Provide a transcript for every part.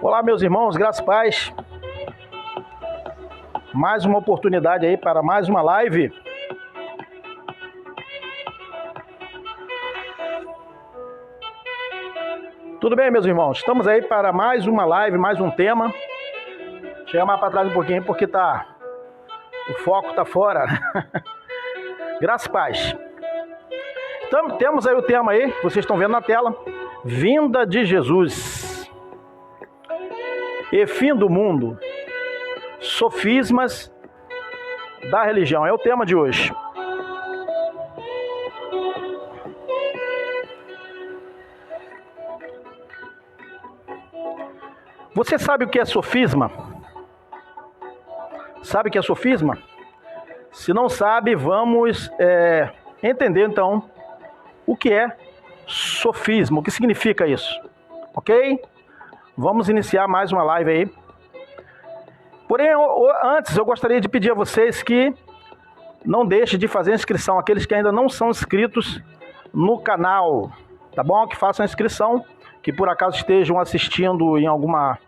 Olá, meus irmãos, graças e paz. Mais uma oportunidade aí para mais uma live. Tudo bem, meus irmãos? Estamos aí para mais uma live, mais um tema. Chega mais para trás um pouquinho porque o foco está fora. Graças e paz. Então, temos aí o tema aí, vocês estão vendo na tela. Vinda de Jesus. E fim do mundo, sofismas da religião, é o tema de hoje. Você sabe o que é sofisma? Sabe o que é sofisma? Se não sabe, vamos entender então o que é sofisma, o que significa isso, ok? Vamos iniciar mais uma live aí. Porém, antes eu gostaria de pedir a vocês que não deixem de fazer inscrição. Aqueles que ainda não são inscritos no canal, tá bom? Que façam inscrição, que por acaso estejam assistindo em alguma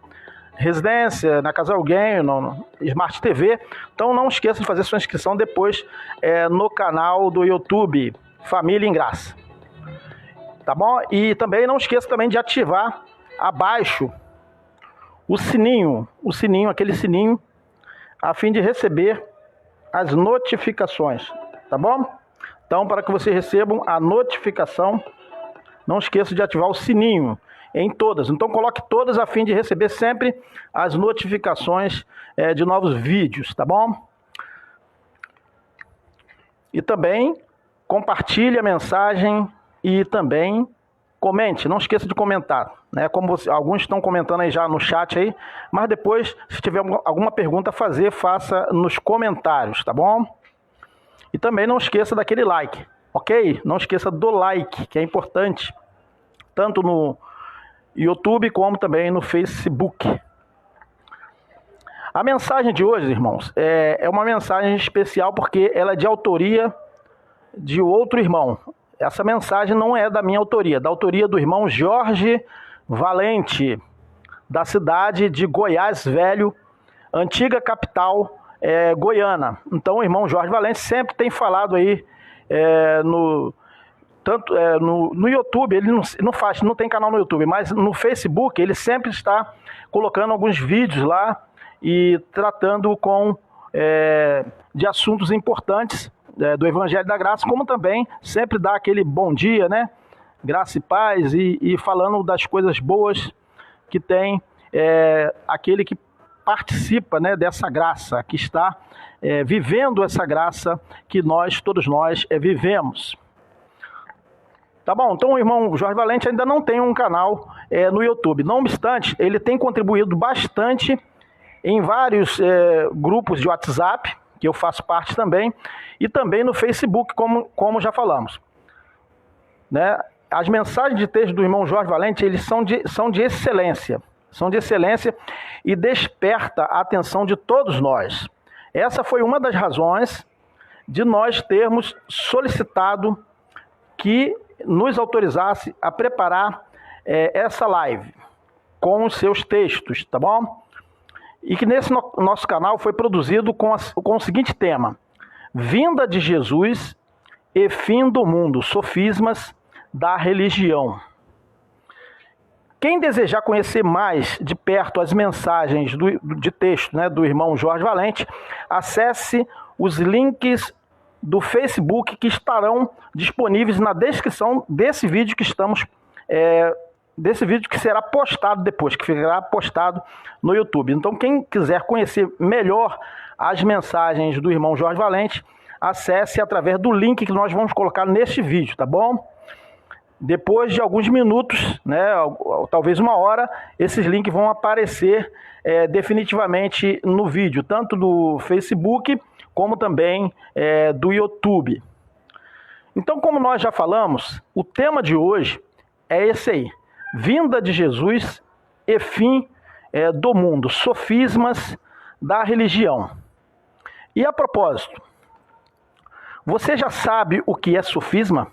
residência, na casa de alguém, no Smart TV. Então não esqueçam de fazer sua inscrição depois no canal do YouTube, Família em Graça. Tá bom? E também não esqueça também de ativar abaixo o sininho, aquele sininho, a fim de receber as notificações, tá bom? Então, para que vocês recebam a notificação, não esqueça de ativar o sininho em todas. Então, coloque todas a fim de receber sempre as notificações de novos vídeos, tá bom? E também compartilhe a mensagem e também comente, não esqueça de comentar, né? Como alguns estão comentando aí já no chat aí, mas depois, se tiver alguma pergunta a fazer, faça nos comentários, tá bom? E também não esqueça daquele like, ok? Não esqueça do like, que é importante, tanto no YouTube como também no Facebook. A mensagem de hoje, irmãos, é uma mensagem especial porque ela é de autoria de outro irmão. Essa mensagem não é da minha autoria, da autoria do irmão Jorge Valente, da cidade de Goiás Velho, antiga capital goiana. Então o irmão Jorge Valente sempre tem falado aí no YouTube, ele não tem canal no YouTube, mas no Facebook ele sempre está colocando alguns vídeos lá e tratando de assuntos importantes do Evangelho da Graça, como também sempre dá aquele bom dia, né? Graça e paz, e falando das coisas boas que tem aquele que participa, né, dessa graça, que está vivendo essa graça que todos nós vivemos. Tá bom? Então o irmão Jorge Valente ainda não tem um canal no YouTube. Não obstante, ele tem contribuído bastante em vários grupos de WhatsApp, que eu faço parte também, e também no Facebook, como já falamos, né? As mensagens de texto do irmão Jorge Valente, eles são de excelência, e desperta a atenção de todos nós. Essa foi uma das razões de nós termos solicitado que nos autorizasse a preparar essa live com os seus textos, tá bom? E que nesse nosso canal foi produzido com o seguinte tema: Vinda de Jesus e fim do mundo, sofismas da religião. Quem desejar conhecer mais de perto as mensagens de texto, né, do irmão Jorge Valente, acesse os links do Facebook que estarão disponíveis na descrição desse vídeo desse vídeo que será postado depois, que ficará postado no YouTube. Então, quem quiser conhecer melhor as mensagens do irmão Jorge Valente, acesse através do link que nós vamos colocar neste vídeo, tá bom? Depois de alguns minutos, né, talvez uma hora, esses links vão aparecer definitivamente no vídeo, tanto do Facebook como também do YouTube. Então, como nós já falamos, o tema de hoje é esse aí: vinda de Jesus e fim do mundo, sofismas da religião. E a propósito, você já sabe o que é sofisma?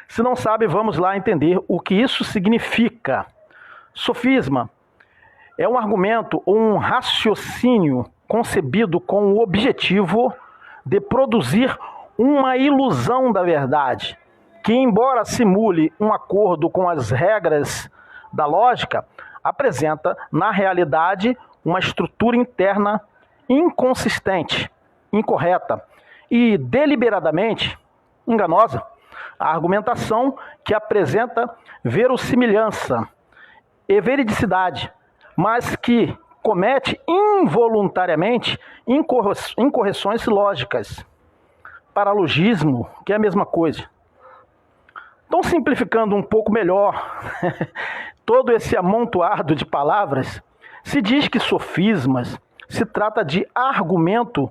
Se não sabe, vamos lá entender o que isso significa. Sofisma é um argumento ou um raciocínio concebido com o objetivo de produzir uma ilusão da verdade, que, embora simule um acordo com as regras da lógica, apresenta, na realidade, uma estrutura interna inconsistente, incorreta e deliberadamente enganosa. A argumentação que apresenta verossimilhança e veridicidade, mas que comete involuntariamente incorreções lógicas. Paralogismo, que é a mesma coisa. Então, simplificando um pouco melhor todo esse amontoado de palavras, se diz que sofismas se trata de argumento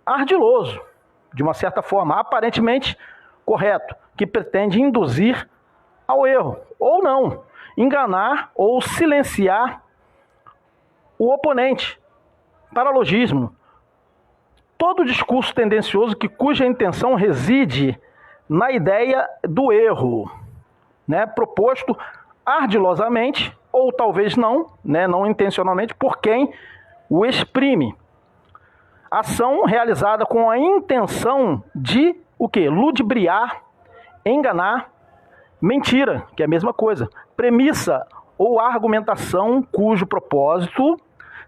ardiloso, de uma certa forma, aparentemente correto, que pretende induzir ao erro, ou não, enganar ou silenciar o oponente. Paralogismo. Todo discurso tendencioso cuja intenção reside na ideia do erro, né, proposto ardilosamente, ou talvez não, né, não intencionalmente, por quem o exprime. Ação realizada com a intenção de o quê? Ludibriar, enganar, mentira, que é a mesma coisa. Premissa ou argumentação cujo propósito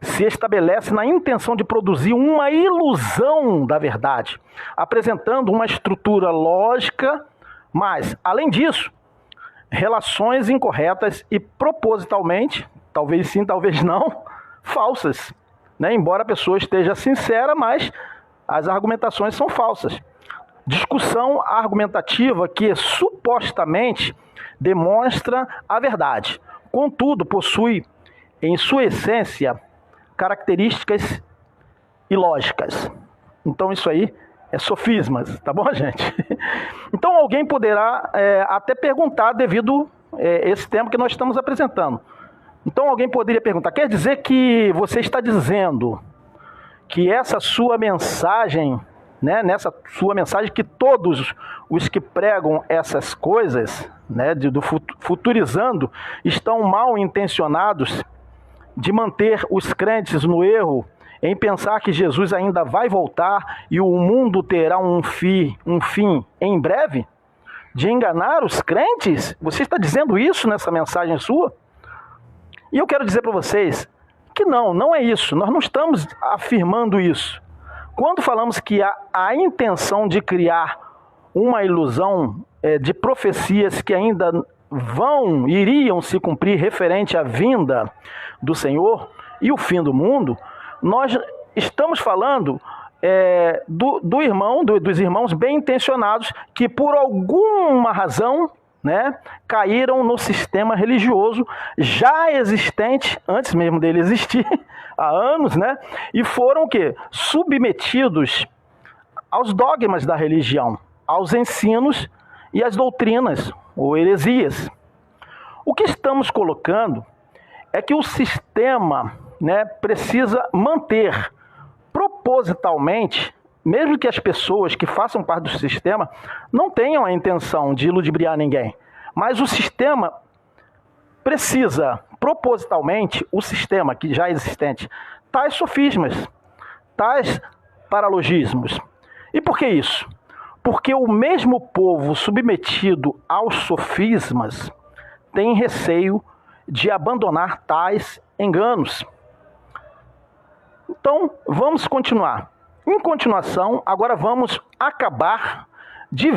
se estabelece na intenção de produzir uma ilusão da verdade, apresentando uma estrutura lógica, mas, além disso, relações incorretas e propositalmente, talvez sim, talvez não, falsas, né? Embora a pessoa esteja sincera, mas as argumentações são falsas. Discussão argumentativa que supostamente demonstra a verdade, contudo possui em sua essência características ilógicas. Então isso aí é sofismas, tá bom, gente? Então alguém poderá até perguntar devido esse tema que nós estamos apresentando. Então alguém poderia perguntar, quer dizer que você está dizendo que essa sua mensagem, né, nessa sua mensagem, que todos os que pregam essas coisas, né, do futurizando, estão mal intencionados de manter os crentes no erro, em pensar que Jesus ainda vai voltar e o mundo terá um fim em breve? De enganar os crentes? Você está dizendo isso nessa mensagem sua? E eu quero dizer para vocês que não é isso. Nós não estamos afirmando isso. Quando falamos que há a intenção de criar uma ilusão de profecias que ainda iriam se cumprir referente à vinda do Senhor e o fim do mundo, nós estamos falando dos irmãos bem intencionados que por alguma razão, né, caíram no sistema religioso já existente, antes mesmo dele existir, há anos, né, e foram o quê? Submetidos aos dogmas da religião, aos ensinos e às doutrinas, ou heresias. O que estamos colocando é que o sistema, né, precisa manter propositalmente, mesmo que as pessoas que façam parte do sistema não tenham a intenção de ludibriar ninguém, mas o sistema precisa propositalmente, o sistema que já é existente, tais sofismas, tais paralogismos. E por que isso? Porque o mesmo povo submetido aos sofismas tem receio de abandonar tais enganos. Então, vamos continuar. Em continuação, agora vamos acabar de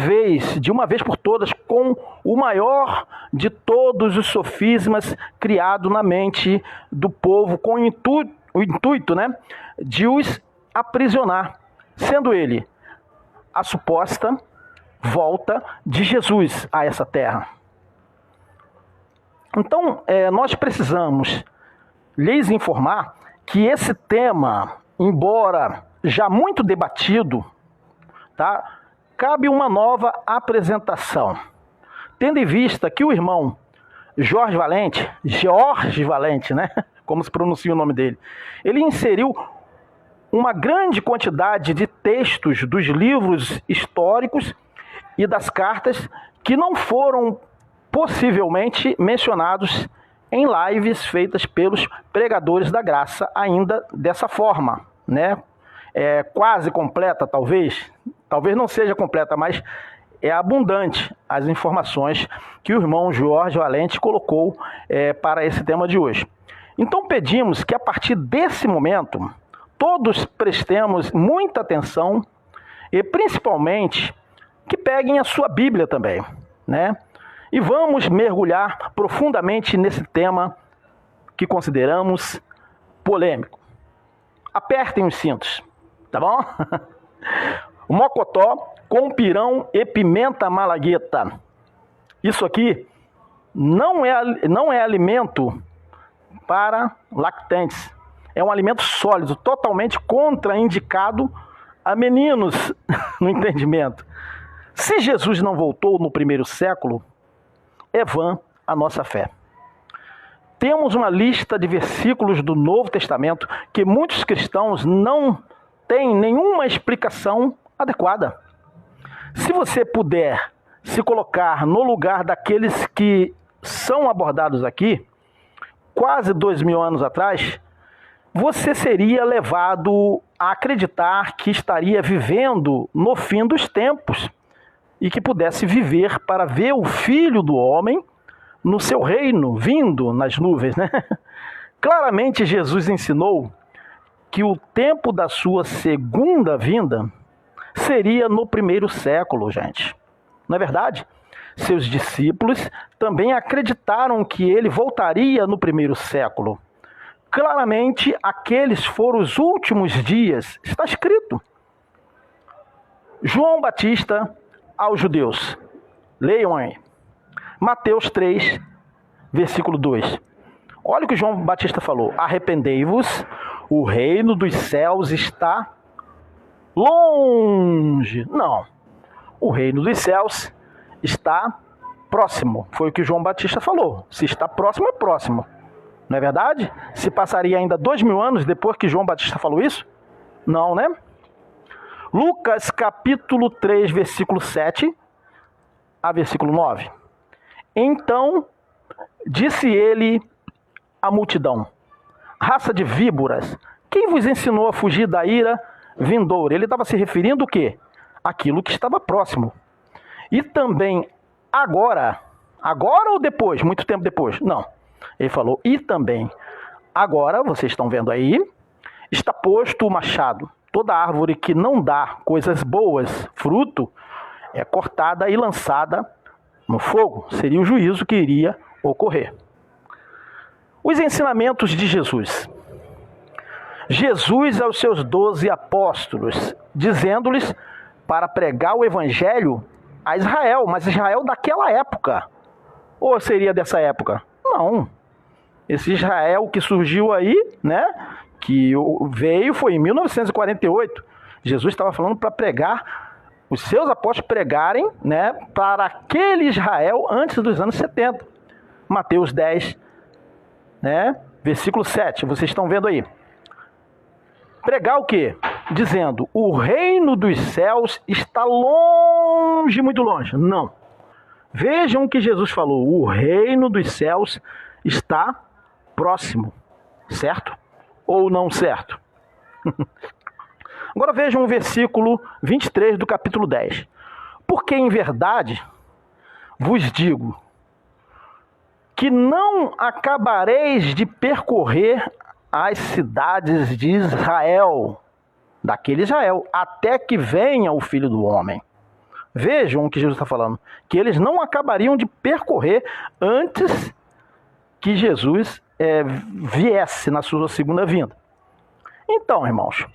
uma vez por todas, com o maior de todos os sofismas criado na mente do povo, com o o intuito, né, de os aprisionar, sendo ele a suposta volta de Jesus a essa terra. Então, nós precisamos lhes informar que esse tema, embora já muito debatido, tá, cabe uma nova apresentação, tendo em vista que o irmão Jorge Valente, né, como se pronuncia o nome dele, ele inseriu uma grande quantidade de textos dos livros históricos e das cartas que não foram possivelmente mencionados em lives feitas pelos pregadores da graça ainda dessa forma, né? Quase completa, talvez não seja completa, mas é abundante as informações que o irmão Jorge Valente colocou para esse tema de hoje. Então pedimos que a partir desse momento todos prestemos muita atenção e principalmente que peguem a sua Bíblia também, né? E vamos mergulhar profundamente nesse tema que consideramos polêmico. Apertem os cintos, tá bom? Mocotó com pirão e pimenta malagueta. Isso aqui não é alimento para lactantes. É um alimento sólido, totalmente contraindicado a meninos no entendimento. Se Jesus não voltou no primeiro século, é vã a nossa fé. Temos uma lista de versículos do Novo Testamento que muitos cristãos não têm nenhuma explicação adequada. Se você puder se colocar no lugar daqueles que são abordados aqui, quase 2000 anos atrás, você seria levado a acreditar que estaria vivendo no fim dos tempos e que pudesse viver para ver o Filho do Homem no seu reino, vindo nas nuvens, né? Claramente Jesus ensinou que o tempo da sua segunda vinda seria no primeiro século, gente. Não é verdade? Seus discípulos também acreditaram que ele voltaria no primeiro século. Claramente, aqueles foram os últimos dias. Está escrito. João Batista aos judeus. Leiam aí. Mateus 3, versículo 2. Olha o que João Batista falou. Arrependei-vos, o reino dos céus está longe. Não. O reino dos céus está próximo. Foi o que João Batista falou. Se está próximo, é próximo. Não é verdade? Se passaria ainda 2000 anos depois que João Batista falou isso? Não, né? Lucas capítulo 3, versículo 7 a versículo 9. Então disse ele à multidão: raça de víboras, quem vos ensinou a fugir da ira vindoura? Ele estava se referindo o quê? Aquilo que estava próximo. E também agora ou depois, muito tempo depois? Não. Ele falou, e também agora, vocês estão vendo aí, está posto o machado. Toda árvore que não dá coisas boas, fruto, é cortada e lançada no fogo. Seria o juízo que iria ocorrer. Os ensinamentos de Jesus. Jesus aos seus 12 apóstolos, dizendo-lhes para pregar o evangelho a Israel, mas Israel daquela época. Ou seria dessa época? Não. Esse Israel que surgiu aí, né, que veio, foi em 1948. Jesus estava falando para pregar, os seus apóstolos pregarem, né, para aquele Israel antes dos anos 70. Mateus 10, né, versículo 7, vocês estão vendo aí. Pregar o quê? Dizendo, o reino dos céus está longe, muito longe. Não. Vejam o que Jesus falou, o reino dos céus está próximo, certo? Ou não certo? Agora vejam o versículo 23 do capítulo 10. Porque em verdade vos digo que não acabareis de percorrer as cidades de Israel, daquele Israel, até que venha o Filho do Homem. Vejam o que Jesus está falando, que eles não acabariam de percorrer antes que Jesus viesse na sua segunda vinda. Então, irmãos,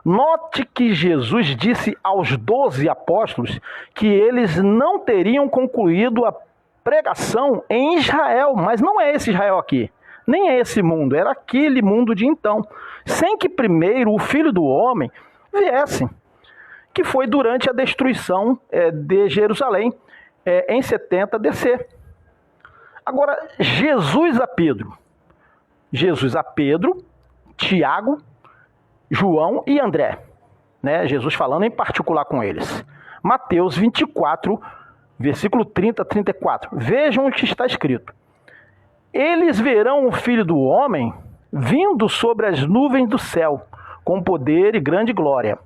note que Jesus disse aos 12 apóstolos que eles não teriam concluído a pregação em Israel, mas não é esse Israel aqui, nem é esse mundo, era aquele mundo de então, sem que primeiro o Filho do Homem viesse, que foi durante a destruição de Jerusalém, em 70 DC. Agora, Jesus a Pedro, Tiago, João e André, né? Jesus falando em particular com eles. Mateus 24, versículo 30 a 34. Vejam o que está escrito. Eles verão o Filho do Homem vindo sobre as nuvens do céu, com poder e grande glória.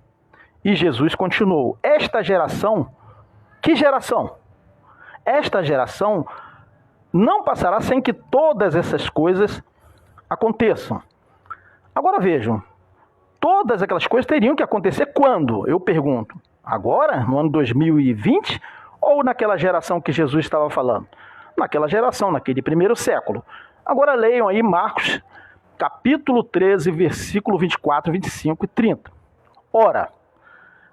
E Jesus continuou. Esta geração, que geração? Esta geração não passará sem que todas essas coisas aconteçam. Agora vejam, todas aquelas coisas teriam que acontecer quando? Eu pergunto, agora, no ano 2020, ou naquela geração que Jesus estava falando? Naquela geração, naquele primeiro século. Agora leiam aí Marcos, capítulo 13, versículo 24, 25 e 30. Ora,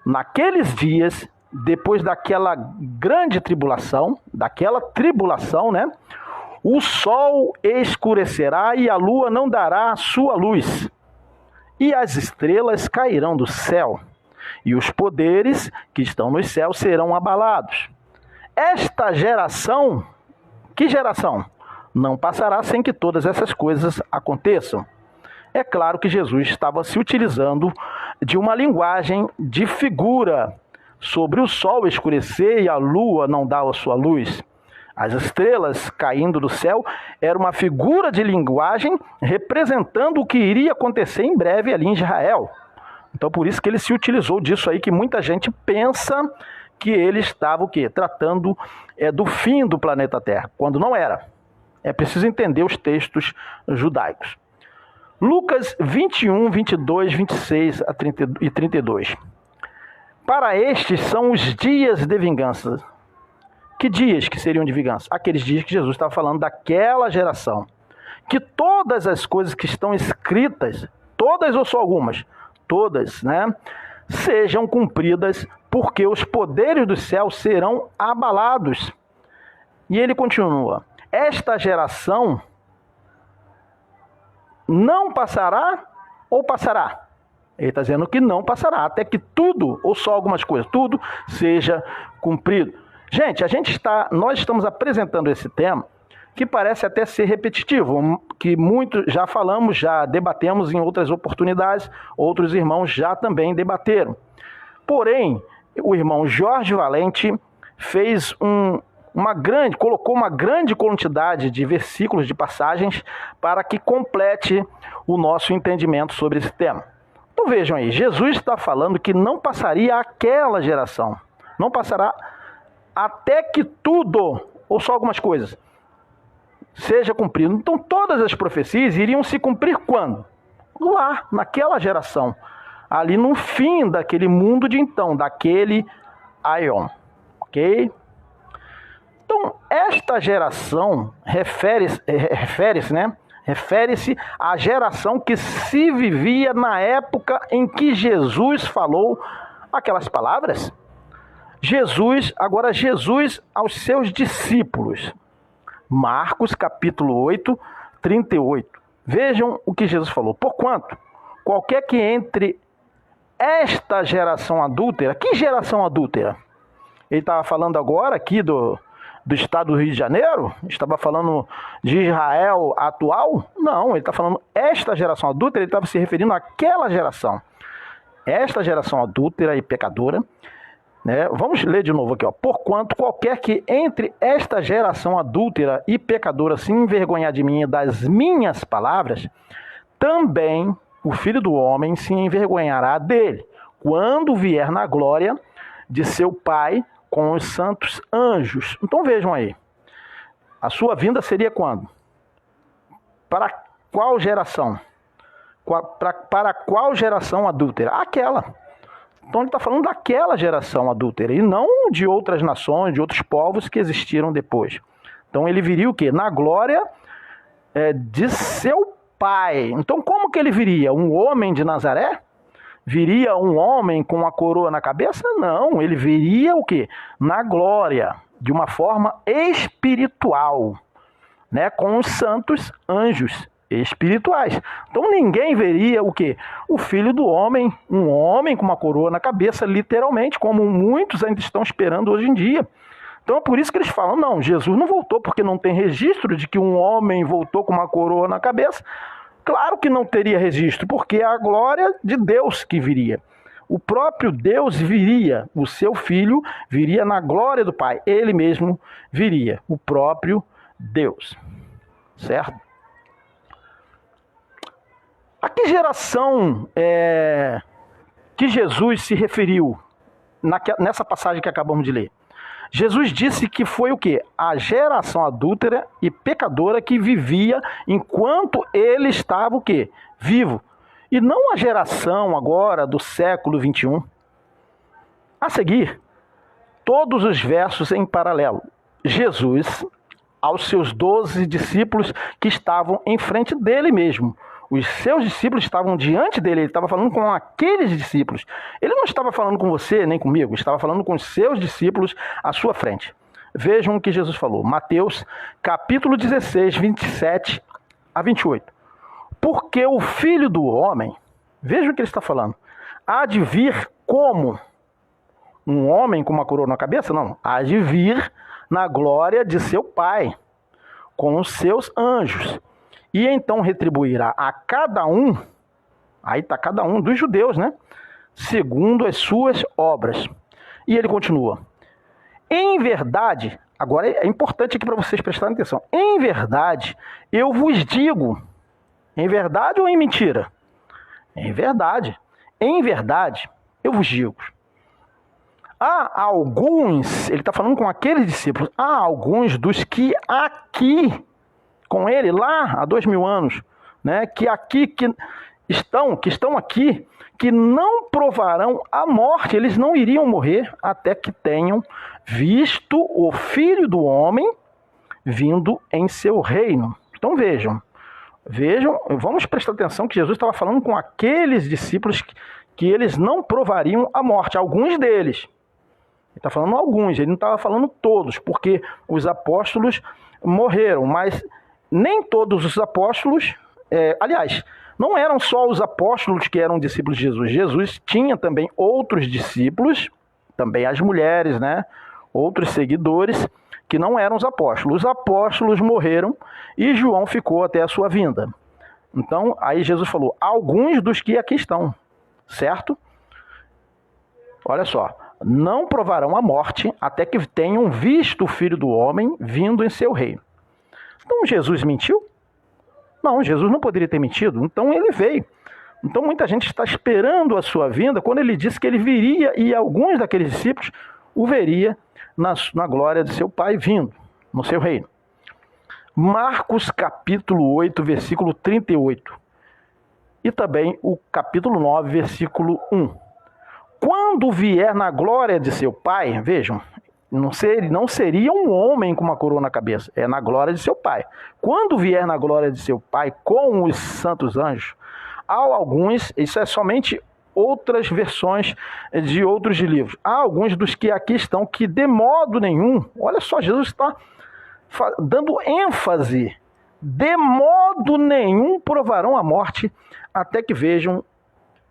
naqueles dias, depois daquela grande tribulação, né? O sol escurecerá e a lua não dará a sua luz. E as estrelas cairão do céu, e os poderes que estão nos céus serão abalados. Esta geração, que geração? Não passará sem que todas essas coisas aconteçam. É claro que Jesus estava se utilizando de uma linguagem de figura sobre o sol escurecer e a lua não dar a sua luz. As estrelas caindo do céu era uma figura de linguagem representando o que iria acontecer em breve ali em Israel. Então por isso que ele se utilizou disso aí, que muita gente pensa que ele estava o quê? Tratando do fim do planeta Terra, quando não era. É preciso entender os textos judaicos. Lucas 21, 22, 26 a 30 e 32. Para estes são os dias de vingança. Que dias que seriam de vingança? Aqueles dias que Jesus estava falando daquela geração. Que todas as coisas que estão escritas, todas ou só algumas? Todas, né? Sejam cumpridas, porque os poderes do céu serão abalados. E ele continua. Esta geração não passará ou passará? Ele está dizendo que não passará, até que tudo, ou só algumas coisas, tudo seja cumprido. Gente, nós estamos apresentando esse tema que parece até ser repetitivo, que muito já falamos, já debatemos em outras oportunidades, outros irmãos já também debateram. Porém, o irmão Jorge Valente fez colocou uma grande quantidade de versículos, de passagens, para que complete o nosso entendimento sobre esse tema. Então vejam aí, Jesus está falando que não passaria aquela geração, não passará até que tudo, ou só algumas coisas, seja cumprido. Então todas as profecias iriam se cumprir quando? Lá, naquela geração, ali no fim daquele mundo de então, daquele aion, ok? Então, esta geração refere-se à geração que se vivia na época em que Jesus falou aquelas palavras. Jesus aos seus discípulos. Marcos capítulo 8, 38. Vejam o que Jesus falou. Porquanto, qualquer que entre esta geração adúltera, que geração adúltera? Ele estava falando agora aqui do estado do Rio de Janeiro? Estava falando de Israel atual? Não, ele está falando esta geração adúltera, ele estava se referindo àquela geração. Esta geração adúltera e pecadora, né? Vamos ler de novo aqui, ó. Porquanto qualquer que entre esta geração adúltera e pecadora se envergonhar de mim e das minhas palavras, também o Filho do Homem se envergonhará dele, quando vier na glória de seu Pai com os santos anjos. Então vejam aí, a sua vinda seria quando? Para qual geração? Para qual geração adúltera? Aquela. Então ele está falando daquela geração adúltera, e não de outras nações, de outros povos que existiram depois. Então ele viria o quê? Na glória de seu Pai. Então como que ele viria? Um homem de Nazaré? Viria um homem com a coroa na cabeça? Não, ele viria o quê? Na glória, de uma forma espiritual, né? Com os santos anjos espirituais. Então ninguém veria o quê? O Filho do Homem, um homem com uma coroa na cabeça, literalmente, como muitos ainda estão esperando hoje em dia. Então é por isso que eles falam, não, Jesus não voltou, porque não tem registro de que um homem voltou com uma coroa na cabeça. Claro que não teria registro, porque é a glória de Deus que viria. O próprio Deus viria, o seu Filho viria na glória do Pai. Ele mesmo viria, o próprio Deus. Certo? A que geração que Jesus se referiu nessa passagem que acabamos de ler? Jesus disse que foi o quê? A geração adúltera e pecadora que vivia enquanto ele estava o quê? Vivo. E não a geração agora do século 21. A seguir, todos os versos em paralelo. Jesus, aos seus 12 discípulos que estavam em frente dele mesmo. Os seus discípulos estavam diante dele, ele estava falando com aqueles discípulos. Ele não estava falando com você nem comigo, estava falando com os seus discípulos à sua frente. Vejam o que Jesus falou. Mateus, capítulo 16, 27 a 28. Porque o Filho do Homem, vejam o que ele está falando, há de vir como um homem com uma coroa na cabeça? Não, há de vir na glória de seu Pai, com os seus anjos. E então retribuirá a cada um, aí está cada um dos judeus, né? Segundo as suas obras. E ele continua. Em verdade, agora é importante aqui para vocês prestarem atenção. Em verdade, eu vos digo. Em verdade ou em mentira? Em verdade. Em verdade, eu vos digo. Há alguns, ele está falando com aqueles discípulos, há alguns dos que aqui com ele lá há 2000 anos, né, que estão aqui, que não provarão a morte, eles não iriam morrer até que tenham visto o Filho do Homem vindo em seu reino. Então vejam, vamos prestar atenção que Jesus estava falando com aqueles discípulos que eles não provariam a morte, alguns deles. Ele está falando alguns, ele não estava falando todos, porque os apóstolos morreram, mas nem todos os apóstolos, aliás, não eram só os apóstolos que eram discípulos de Jesus. Jesus tinha também outros discípulos, também as mulheres, né? Outros seguidores que não eram os apóstolos. Os apóstolos morreram e João ficou até a sua vinda. Então, aí Jesus falou, alguns dos que aqui estão, certo? Olha só, não provarão a morte até que tenham visto o Filho do Homem vindo em seu reino. Então Jesus mentiu? Não, Jesus não poderia ter mentido, então ele veio. Então muita gente está esperando a sua vinda quando ele disse que ele viria e alguns daqueles discípulos o veria na glória de seu Pai vindo, no seu reino. Marcos capítulo 8, versículo 38. E também o capítulo 9, versículo 1. Quando vier na glória de seu Pai, vejam, não seria um homem com uma coroa na cabeça, é na glória de seu Pai. Quando vier na glória de seu Pai com os santos anjos, há alguns, isso é somente outras versões de outros livros, há alguns dos que aqui estão que de modo nenhum, olha só, Jesus está dando ênfase, de modo nenhum provarão a morte até que vejam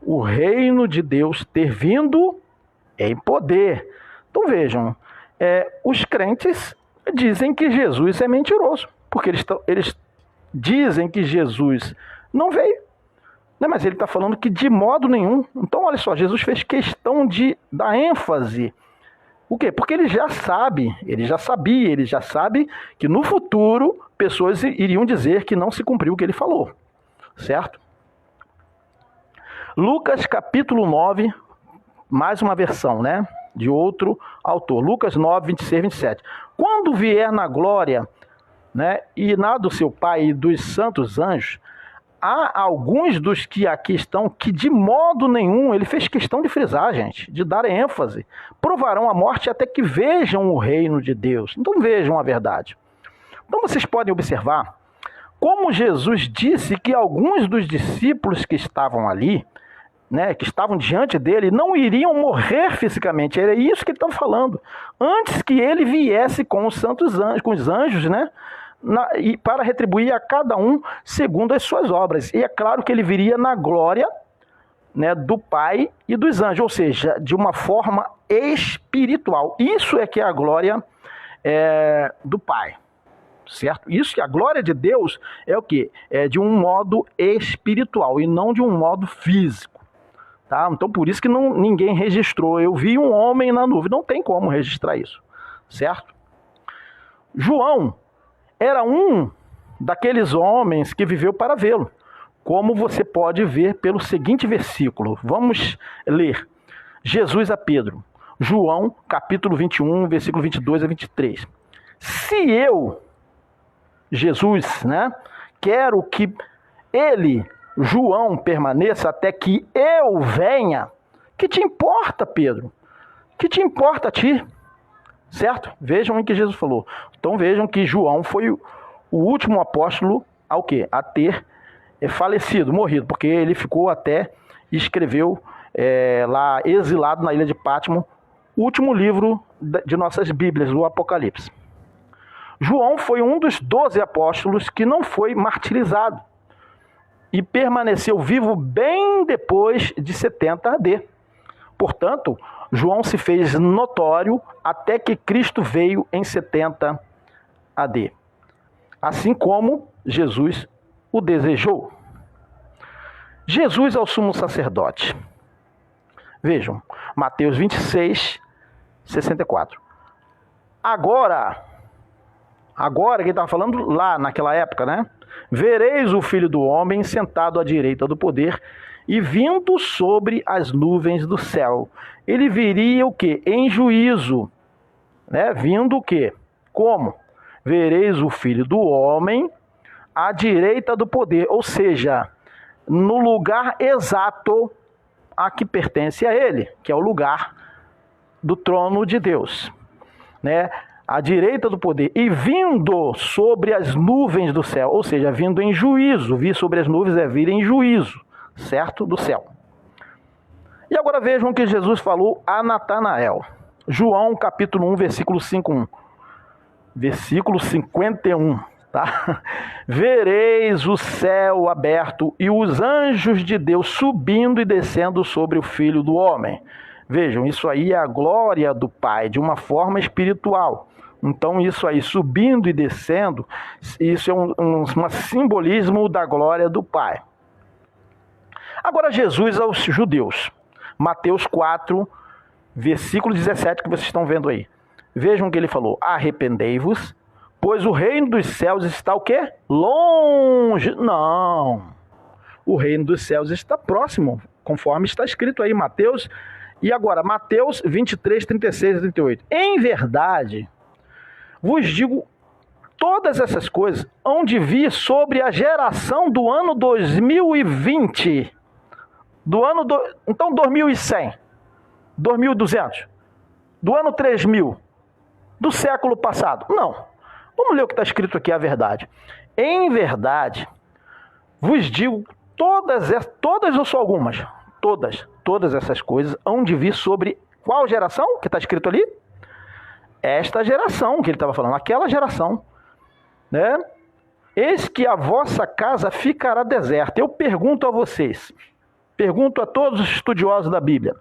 o reino de Deus ter vindo em poder. Então vejam, os crentes dizem que Jesus é mentiroso, porque eles dizem que Jesus não veio, né? Mas ele está falando que de modo nenhum. Então olha só, Jesus fez questão de dar ênfase. O quê? Porque ele já sabe que no futuro pessoas iriam dizer que não se cumpriu o que ele falou, certo? Lucas capítulo 9, mais uma versão, né? De outro autor, Lucas 9, 26, 27. Quando vier na glória, né, e na do seu Pai e dos santos anjos, há alguns dos que aqui estão que de modo nenhum, ele fez questão de frisar, gente, de dar ênfase, provarão a morte até que vejam o reino de Deus. Então vejam a verdade. Então vocês podem observar como Jesus disse que alguns dos discípulos que estavam ali, né, que estavam diante dele, não iriam morrer fisicamente. Era isso que ele estava falando. Antes que ele viesse com os santos anjos, com os anjos, né, e para retribuir a cada um segundo as suas obras. E é claro que ele viria na glória, né, do Pai e dos anjos, ou seja, de uma forma espiritual. Isso é que é a glória do Pai. Certo? Isso que a glória de Deus é o quê? É de um modo espiritual e não de um modo físico. Tá? Então por isso que ninguém registrou. Eu vi um homem na nuvem. Não tem como registrar isso. Certo? João era um daqueles homens que viveu para vê-lo. Como você pode ver pelo seguinte versículo. Vamos ler. Jesus a Pedro. João, capítulo 21, versículo 22 a 23. Se eu, Jesus, né, quero que ele, João, permaneça até que eu venha. Que te importa, Pedro? Que te importa a ti? Certo? Vejam o que Jesus falou. Então vejam que João foi o último apóstolo ao quê? A ter falecido, morrido, porque ele ficou até e escreveu lá exilado na ilha de Patmos, o último livro de nossas Bíblias, o Apocalipse. João foi um dos 12 apóstolos que não foi martirizado e permaneceu vivo bem depois de 70 AD. Portanto, João se fez notório até que Cristo veio em 70 AD, assim como Jesus o desejou. Jesus ao sumo sacerdote. Vejam, Mateus 26, 64. Agora que ele estava falando lá naquela época, né? Vereis o Filho do Homem sentado à direita do poder e vindo sobre as nuvens do céu. Ele viria o quê? Em juízo, né? Vindo o quê? Como? Vereis o Filho do Homem à direita do poder, ou seja, no lugar exato a que pertence a ele, que é o lugar do trono de Deus, né? À direita do poder, e vindo sobre as nuvens do céu, ou seja, vindo em juízo. Vir sobre as nuvens é vir em juízo, certo? Do céu. E agora vejam o que Jesus falou a Natanael. João capítulo 1, versículo 5:1. Versículo 51, tá? Vereis o céu aberto e os anjos de Deus subindo e descendo sobre o Filho do Homem. Vejam, isso aí é a glória do Pai, de uma forma espiritual. Então isso aí, subindo e descendo, isso é um simbolismo da glória do Pai. Agora Jesus aos judeus. Mateus 4, versículo 17, que vocês estão vendo aí. Vejam o que ele falou. Arrependei-vos, pois o reino dos céus está o quê? Longe. Não. O reino dos céus está próximo, conforme está escrito aí, Mateus. E agora, Mateus 23, 36 e 38. Em verdade, vos digo todas essas coisas hão de vir sobre a geração do ano 2020. Então 2100, 2200, do ano 3000, do século passado. Não. Vamos ler o que está escrito aqui, a verdade. Em verdade, vos digo todas ou só algumas? Todas essas coisas hão de vir sobre qual geração que está escrito ali? Esta geração que ele estava falando, aquela geração, né? Eis que a vossa casa ficará deserta. Eu pergunto a vocês, pergunto a todos os estudiosos da Bíblia,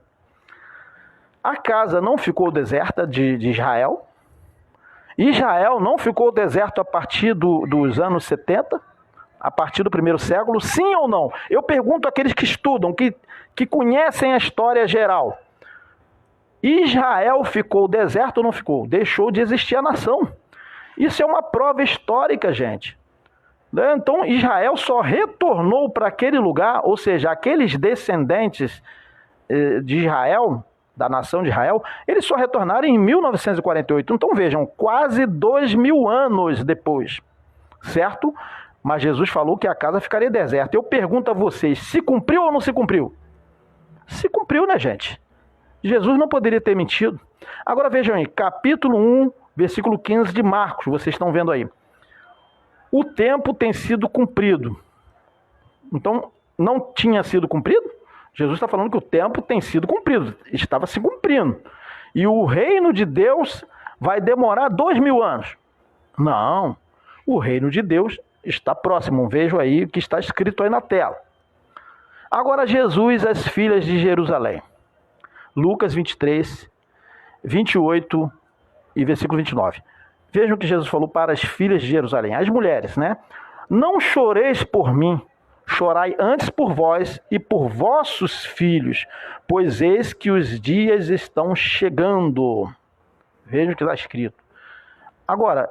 a casa não ficou deserta de Israel? Israel não ficou deserto a partir dos anos 70? A partir do primeiro século? Sim ou não? Eu pergunto àqueles que estudam, que conhecem a história geral. Israel ficou deserto ou não ficou? Deixou de existir a nação. Isso é uma prova histórica, gente. Então Israel só retornou para aquele lugar, ou seja, aqueles descendentes de Israel, da nação de Israel, eles só retornaram em 1948. Então vejam, quase 2000 anos depois, certo? Mas Jesus falou que a casa ficaria deserta. Eu pergunto a vocês, se cumpriu ou não se cumpriu? Se cumpriu, né, gente? Jesus não poderia ter mentido. Agora vejam aí, capítulo 1, versículo 15 de Marcos, vocês estão vendo aí. o tempo tem sido cumprido. Então, não tinha sido cumprido? Jesus está falando que o tempo tem sido cumprido, estava se cumprindo. E o reino de Deus vai demorar 2000 anos. Não, o reino de Deus está próximo. Vejam aí o que está escrito aí na tela. Agora Jesus, as filhas de Jerusalém. Lucas 23, 28 e versículo 29. Vejam o que Jesus falou para as filhas de Jerusalém, as mulheres, né? Não choreis por mim, chorai antes por vós e por vossos filhos, pois eis que os dias estão chegando. Vejam o que está escrito. Agora,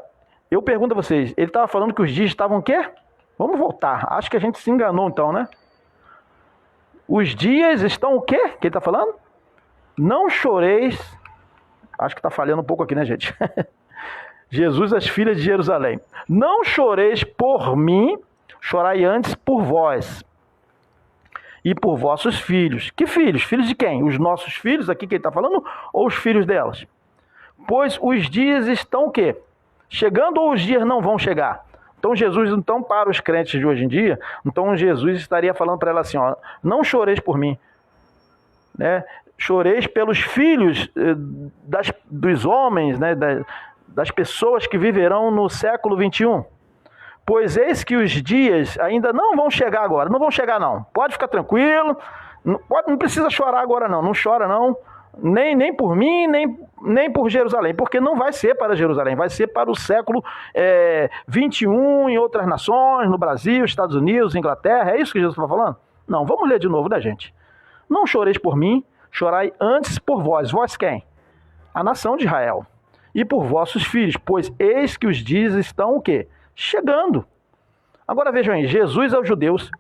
eu pergunto a vocês, ele estava falando que os dias estavam o quê? Vamos voltar, acho que a gente se enganou então, né? Os dias estão o quê que ele está falando? Não choreis, acho que está falhando um pouco aqui, né, gente? Jesus, as filhas de Jerusalém. Não choreis por mim, chorai antes por vós e por vossos filhos. Que filhos? Filhos de quem? Os nossos filhos, aqui que ele está falando, ou os filhos delas? Pois os dias estão o quê? Chegando ou os dias não vão chegar? Então Jesus, então, para os crentes de hoje em dia, então Jesus estaria falando para ela assim, ó, não choreis por mim, né? Choreis pelos filhos dos homens, né? Das pessoas que viverão no século 21. Pois eis que os dias ainda não vão chegar agora, não vão chegar não. Pode ficar tranquilo, não precisa chorar agora não chora não, nem por mim, nem por Jerusalém, porque não vai ser para Jerusalém, vai ser para o século 21 em outras nações, no Brasil, Estados Unidos, Inglaterra, é isso que Jesus está falando? Não, vamos ler de novo, né, gente? Não choreis por mim, chorai antes por vós. Vós quem? A nação de Israel. E por vossos filhos, pois eis que os dias estão o quê? Chegando. Agora vejam aí, Jesus aos judeus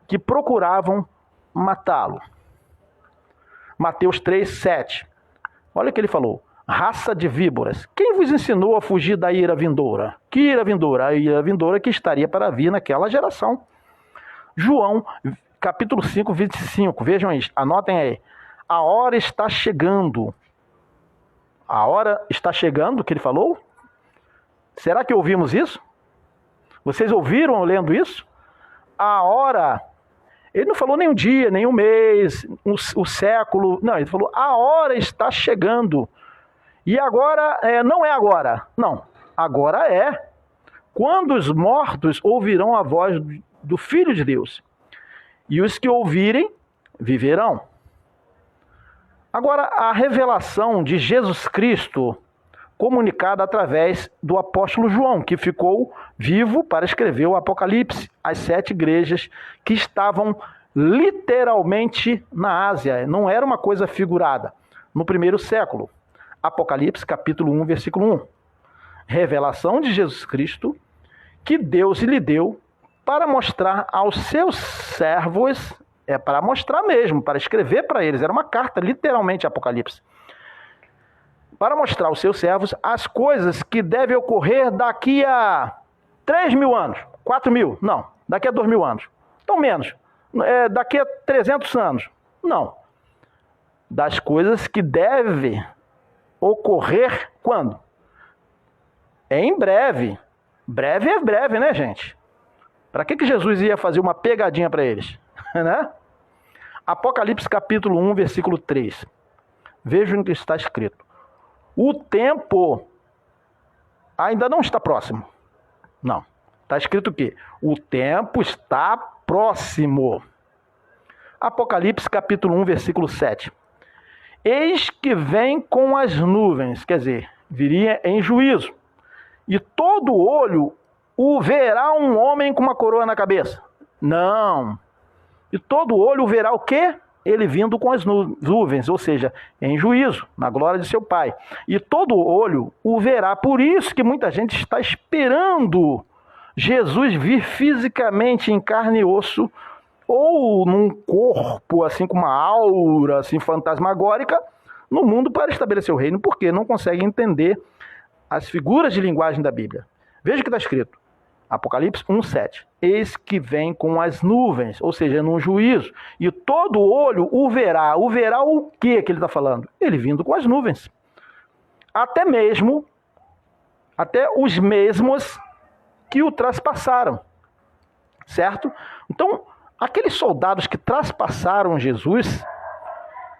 que procuravam matá-lo. Mateus 3, 7. Olha o que ele falou. Raça de víboras, quem vos ensinou a fugir da ira vindoura? Que ira vindoura? A ira vindoura que estaria para vir naquela geração. João, capítulo 5, 25. Vejam isso, anotem aí. A hora está chegando. A hora está chegando, que ele falou? Será que ouvimos isso? Vocês ouviram lendo isso? A hora... Ele não falou nem um dia, nem um mês, o século. Não, ele falou, a hora está chegando. E agora, não é agora. Não, agora é. Quando os mortos ouvirão a voz do Filho de Deus. E os que ouvirem, viverão. Agora, a revelação de Jesus Cristo, comunicada através do apóstolo João, que ficou vivo para escrever o Apocalipse, as 7 igrejas que estavam literalmente na Ásia, não era uma coisa figurada, no primeiro século. Apocalipse, capítulo 1, versículo 1. Revelação de Jesus Cristo, que Deus lhe deu para mostrar aos seus servos, para mostrar mesmo, para escrever para eles, era uma carta, literalmente, Apocalipse. Para mostrar aos seus servos as coisas que devem ocorrer daqui a 3.000 anos, 4.000, não, daqui a 2.000 anos, então menos, daqui a 300 anos, não, das coisas que devem ocorrer quando? Em breve, breve é breve, né, gente? Para que Jesus ia fazer uma pegadinha para eles, né? Apocalipse capítulo 1, versículo 3, vejam o que está escrito. O tempo ainda não está próximo. Não. Está escrito o quê? O tempo está próximo. Apocalipse capítulo 1, versículo 7. Eis que vem com as nuvens, quer dizer, viria em juízo. E todo olho o verá um homem com uma coroa na cabeça. Não. E todo olho verá o quê? Ele vindo com as nuvens, ou seja, em juízo, na glória de seu Pai. E todo olho o verá. Por isso que muita gente está esperando Jesus vir fisicamente em carne e osso, ou num corpo, assim, com uma aura assim, fantasmagórica, no mundo para estabelecer o reino, porque não consegue entender as figuras de linguagem da Bíblia. Veja o que está escrito. Apocalipse 1:7. Eis que vem com as nuvens, ou seja, num juízo, e todo olho o verá. O verá o que ele está falando? Ele vindo com as nuvens. Até os mesmos que o traspassaram, certo? Então, aqueles soldados que traspassaram Jesus,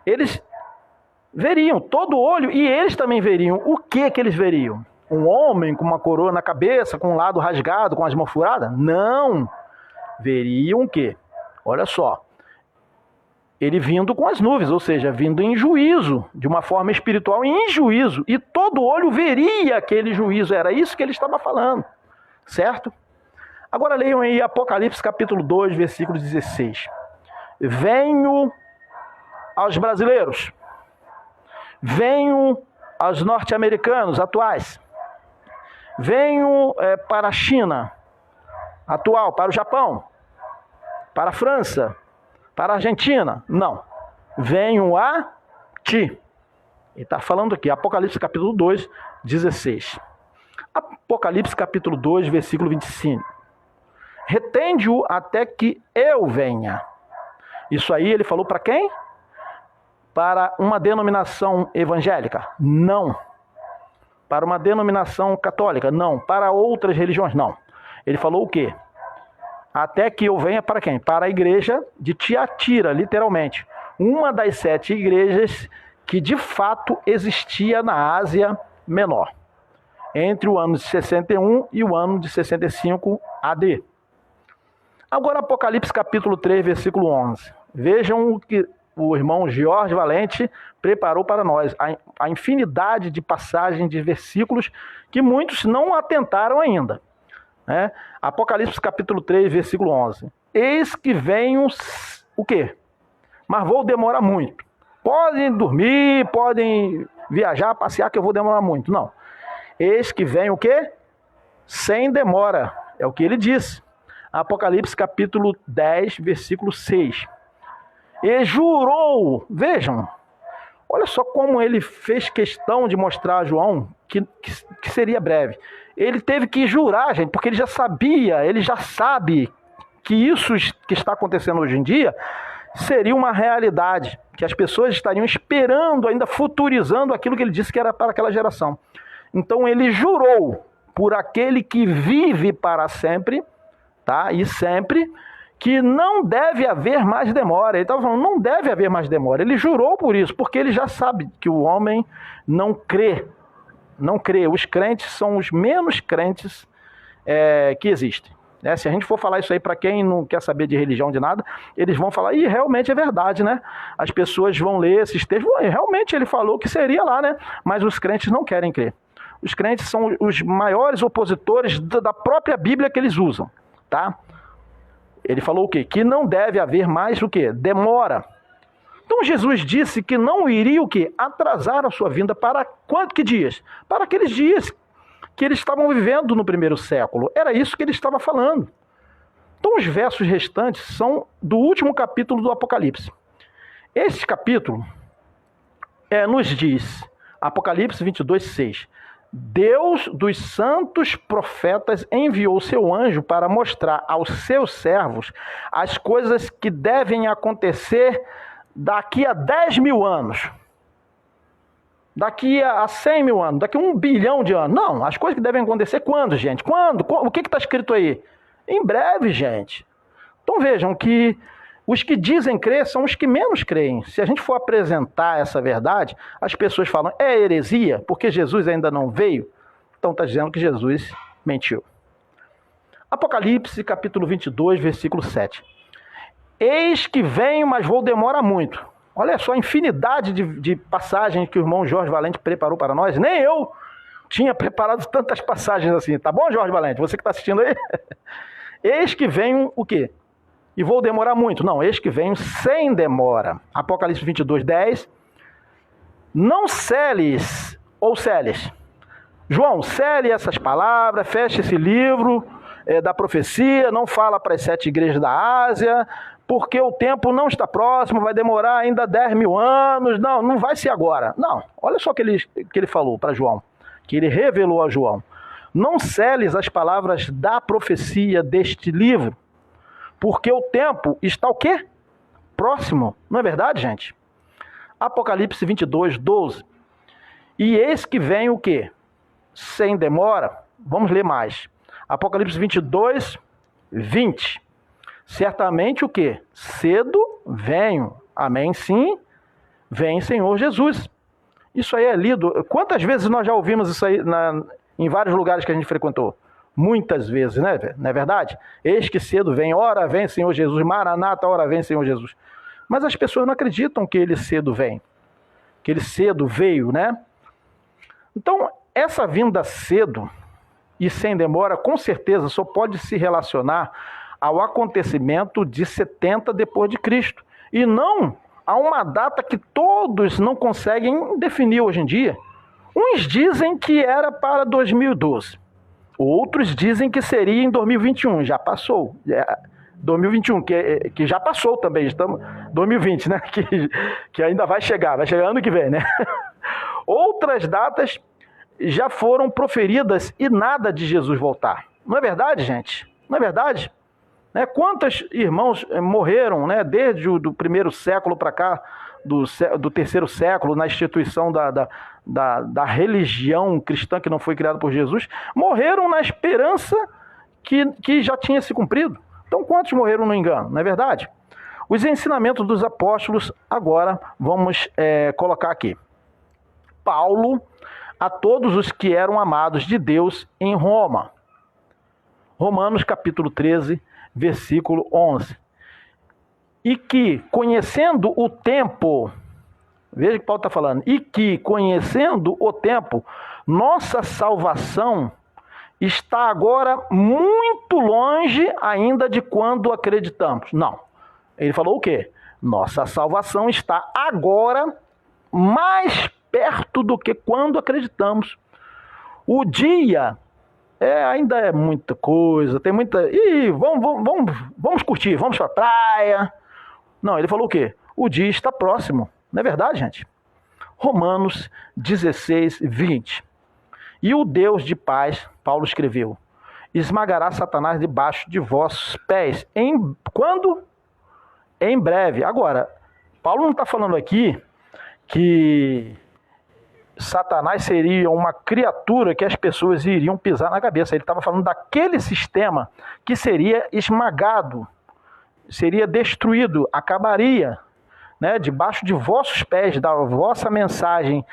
eles veriam, todo olho, e eles também veriam. O que eles veriam? Um homem com uma coroa na cabeça, com um lado rasgado, com as mãos furadas? Não! Veriam o quê? Olha só. Ele vindo com as nuvens, ou seja, vindo em juízo, de uma forma espiritual em juízo. E todo olho veria aquele juízo. Era isso que ele estava falando, certo? Agora leiam aí Apocalipse capítulo 2, versículo 16. Venho aos brasileiros, venho aos norte-americanos atuais, venho para a China atual, para o Japão, para a França, para a Argentina. Não, venho a ti. Ele está falando aqui, Apocalipse capítulo 2, 16. Apocalipse capítulo 2, versículo 25. Retende-o até que eu venha. Isso aí ele falou para quem? Para uma denominação evangélica? Não. Para uma denominação católica? Não. Para outras religiões? Não. Ele falou o quê? Até que eu venha para quem? Para a igreja de Tiatira, literalmente. Uma das 7 igrejas que de fato existia na Ásia Menor. Entre o ano de 61 e o ano de 65 AD. Agora Apocalipse capítulo 3, versículo 11. Vejam o que o irmão Jorge Valente preparou para nós. A infinidade de passagens, de versículos que muitos não atentaram ainda. Apocalipse capítulo 3, versículo 11. Eis que venho, o quê? Mas vou demorar muito. Podem dormir, podem viajar, passear, que eu vou demorar muito. Não. Eis que venho o quê? Sem demora. É o que ele disse. Apocalipse capítulo 10, versículo 6. E jurou, vejam, olha só como ele fez questão de mostrar a João que seria breve. Ele teve que jurar, gente, porque ele já sabia, ele já sabe que isso que está acontecendo hoje em dia seria uma realidade, que as pessoas estariam esperando, ainda futurizando aquilo que ele disse que era para aquela geração. Então ele jurou por aquele que vive para sempre, tá? E sempre, que não deve haver mais demora. Ele estava falando, não deve haver mais demora. Ele jurou por isso, porque ele já sabe que o homem não crê. Não crê. Os crentes são os menos crentes que existem. Se a gente for falar isso aí para quem não quer saber de religião, de nada, eles vão falar, e realmente é verdade, né? As pessoas vão ler esses textos, realmente ele falou que seria lá, né? Mas os crentes não querem crer. Os crentes são os maiores opositores da própria Bíblia que eles usam, tá? Ele falou o quê? Que não deve haver mais o quê? Demora. Então Jesus disse que não iria o quê? Atrasar a sua vinda para que dias? Para aqueles dias que eles estavam vivendo no primeiro século. Era isso que ele estava falando. Então os versos restantes são do último capítulo do Apocalipse. Esse capítulo nos diz, Apocalipse 22, 6. Deus dos santos profetas enviou seu anjo para mostrar aos seus servos as coisas que devem acontecer daqui a 10 mil anos, daqui a 100 mil anos, daqui a 1 bilhão de anos. Não, as coisas que devem acontecer quando, gente? Quando? O que está escrito aí? Em breve, gente. Então vejam que os que dizem crer são os que menos creem. Se a gente for apresentar essa verdade, as pessoas falam, é heresia, porque Jesus ainda não veio. Então está dizendo que Jesus mentiu. Apocalipse, capítulo 22, versículo 7. Eis que venho, mas vou demorar muito. Olha só a infinidade de passagens que o irmão Jorge Valente preparou para nós. Nem eu tinha preparado tantas passagens assim. Tá bom, Jorge Valente? Você que está assistindo aí? Eis que venho, o quê? E vou demorar muito. Não, eis que venho sem demora. Apocalipse 22, 10. Não celes, ou celes. João, cele essas palavras, feche esse livro da profecia, não fala para as 7 igrejas da Ásia, porque o tempo não está próximo, vai demorar ainda 10 mil anos. Não, não vai ser agora. Não, olha só o que ele falou para João, que ele revelou a João. Não celes as palavras da profecia deste livro, porque o tempo está o quê? Próximo. Não é verdade, gente? Apocalipse 22, 12. E eis que vem o quê? Sem demora. Vamos ler mais. Apocalipse 22, 20. Certamente o quê? Cedo venho. Amém, sim. Vem, Senhor Jesus. Isso aí é lido. Quantas vezes nós já ouvimos isso aí em vários lugares que a gente frequentou? Muitas vezes, né? Não é verdade? Eis que cedo vem, ora vem, Senhor Jesus. Maranata, ora vem, Senhor Jesus. Mas as pessoas não acreditam que ele cedo vem. Que ele cedo veio, né? Então, essa vinda cedo e sem demora, com certeza, só pode se relacionar ao acontecimento de 70 depois de Cristo. E não a uma data que todos não conseguem definir hoje em dia. Uns dizem que era para 2012. Outros dizem que seria em 2021. Já passou. 2021, que já passou também. Estamos 2020, né? Que ainda vai chegar ano que vem, né? Outras datas já foram proferidas e nada de Jesus voltar. Não é verdade, gente? Não é verdade? Quantos irmãos morreram, né, desde o primeiro século para cá, do terceiro século, na instituição da religião cristã que não foi criada por Jesus, morreram na esperança que já tinha se cumprido. Então, quantos morreram no engano? Não é verdade? Os ensinamentos dos apóstolos, agora vamos colocar aqui. Paulo, a todos os que eram amados de Deus em Roma. Romanos capítulo 13, versículo 11. E que, conhecendo o tempo, veja o que Paulo está falando, e que, conhecendo o tempo, nossa salvação está agora muito longe ainda de quando acreditamos. Não. Ele falou o quê? Nossa salvação está agora mais perto do que quando acreditamos. O dia ainda é muita coisa, tem muita... vamos curtir, vamos para a praia. Não, ele falou o quê? O dia está próximo. Não é verdade, gente? Romanos 16, 20. E o Deus de paz, Paulo escreveu, esmagará Satanás debaixo de vossos pés. Quando? Em breve. Agora, Paulo não está falando aqui que Satanás seria uma criatura que as pessoas iriam pisar na cabeça. Ele estava falando daquele sistema que seria esmagado, seria destruído, acabaria, né, debaixo de vossos pés, da vossa mensagem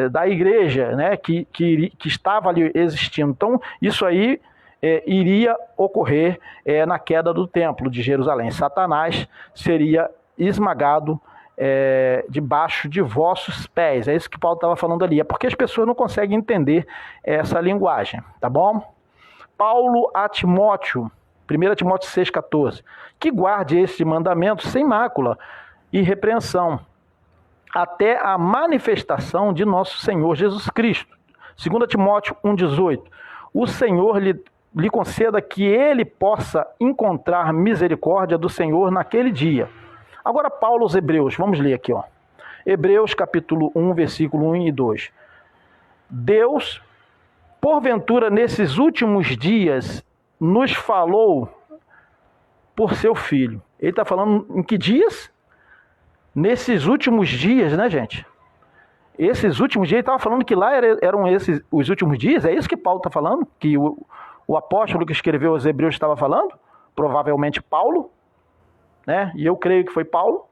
da igreja, né, que estava ali existindo. Então, isso aí iria ocorrer na queda do templo de Jerusalém. Satanás seria esmagado debaixo de vossos pés. É isso que Paulo estava falando ali. É porque as pessoas não conseguem entender essa linguagem, tá bom? Paulo a Timóteo, 1 Timóteo 6,14, que guarde este mandamento sem mácula e repreensão, até a manifestação de nosso Senhor Jesus Cristo. 2 Timóteo 1,18, o Senhor lhe conceda que ele possa encontrar misericórdia do Senhor naquele dia. Agora, Paulo aos Hebreus, vamos ler aqui, ó. Hebreus capítulo 1, versículo 1 e 2. Deus, porventura, nesses últimos dias, nos falou por seu Filho. Ele está falando em que dias? Nesses últimos dias, né, gente? Esses últimos dias, ele estava falando que lá eram esses os últimos dias? É isso que Paulo está falando? Que o apóstolo que escreveu aos Hebreus estava falando? Provavelmente Paulo, né? E eu creio que foi Paulo.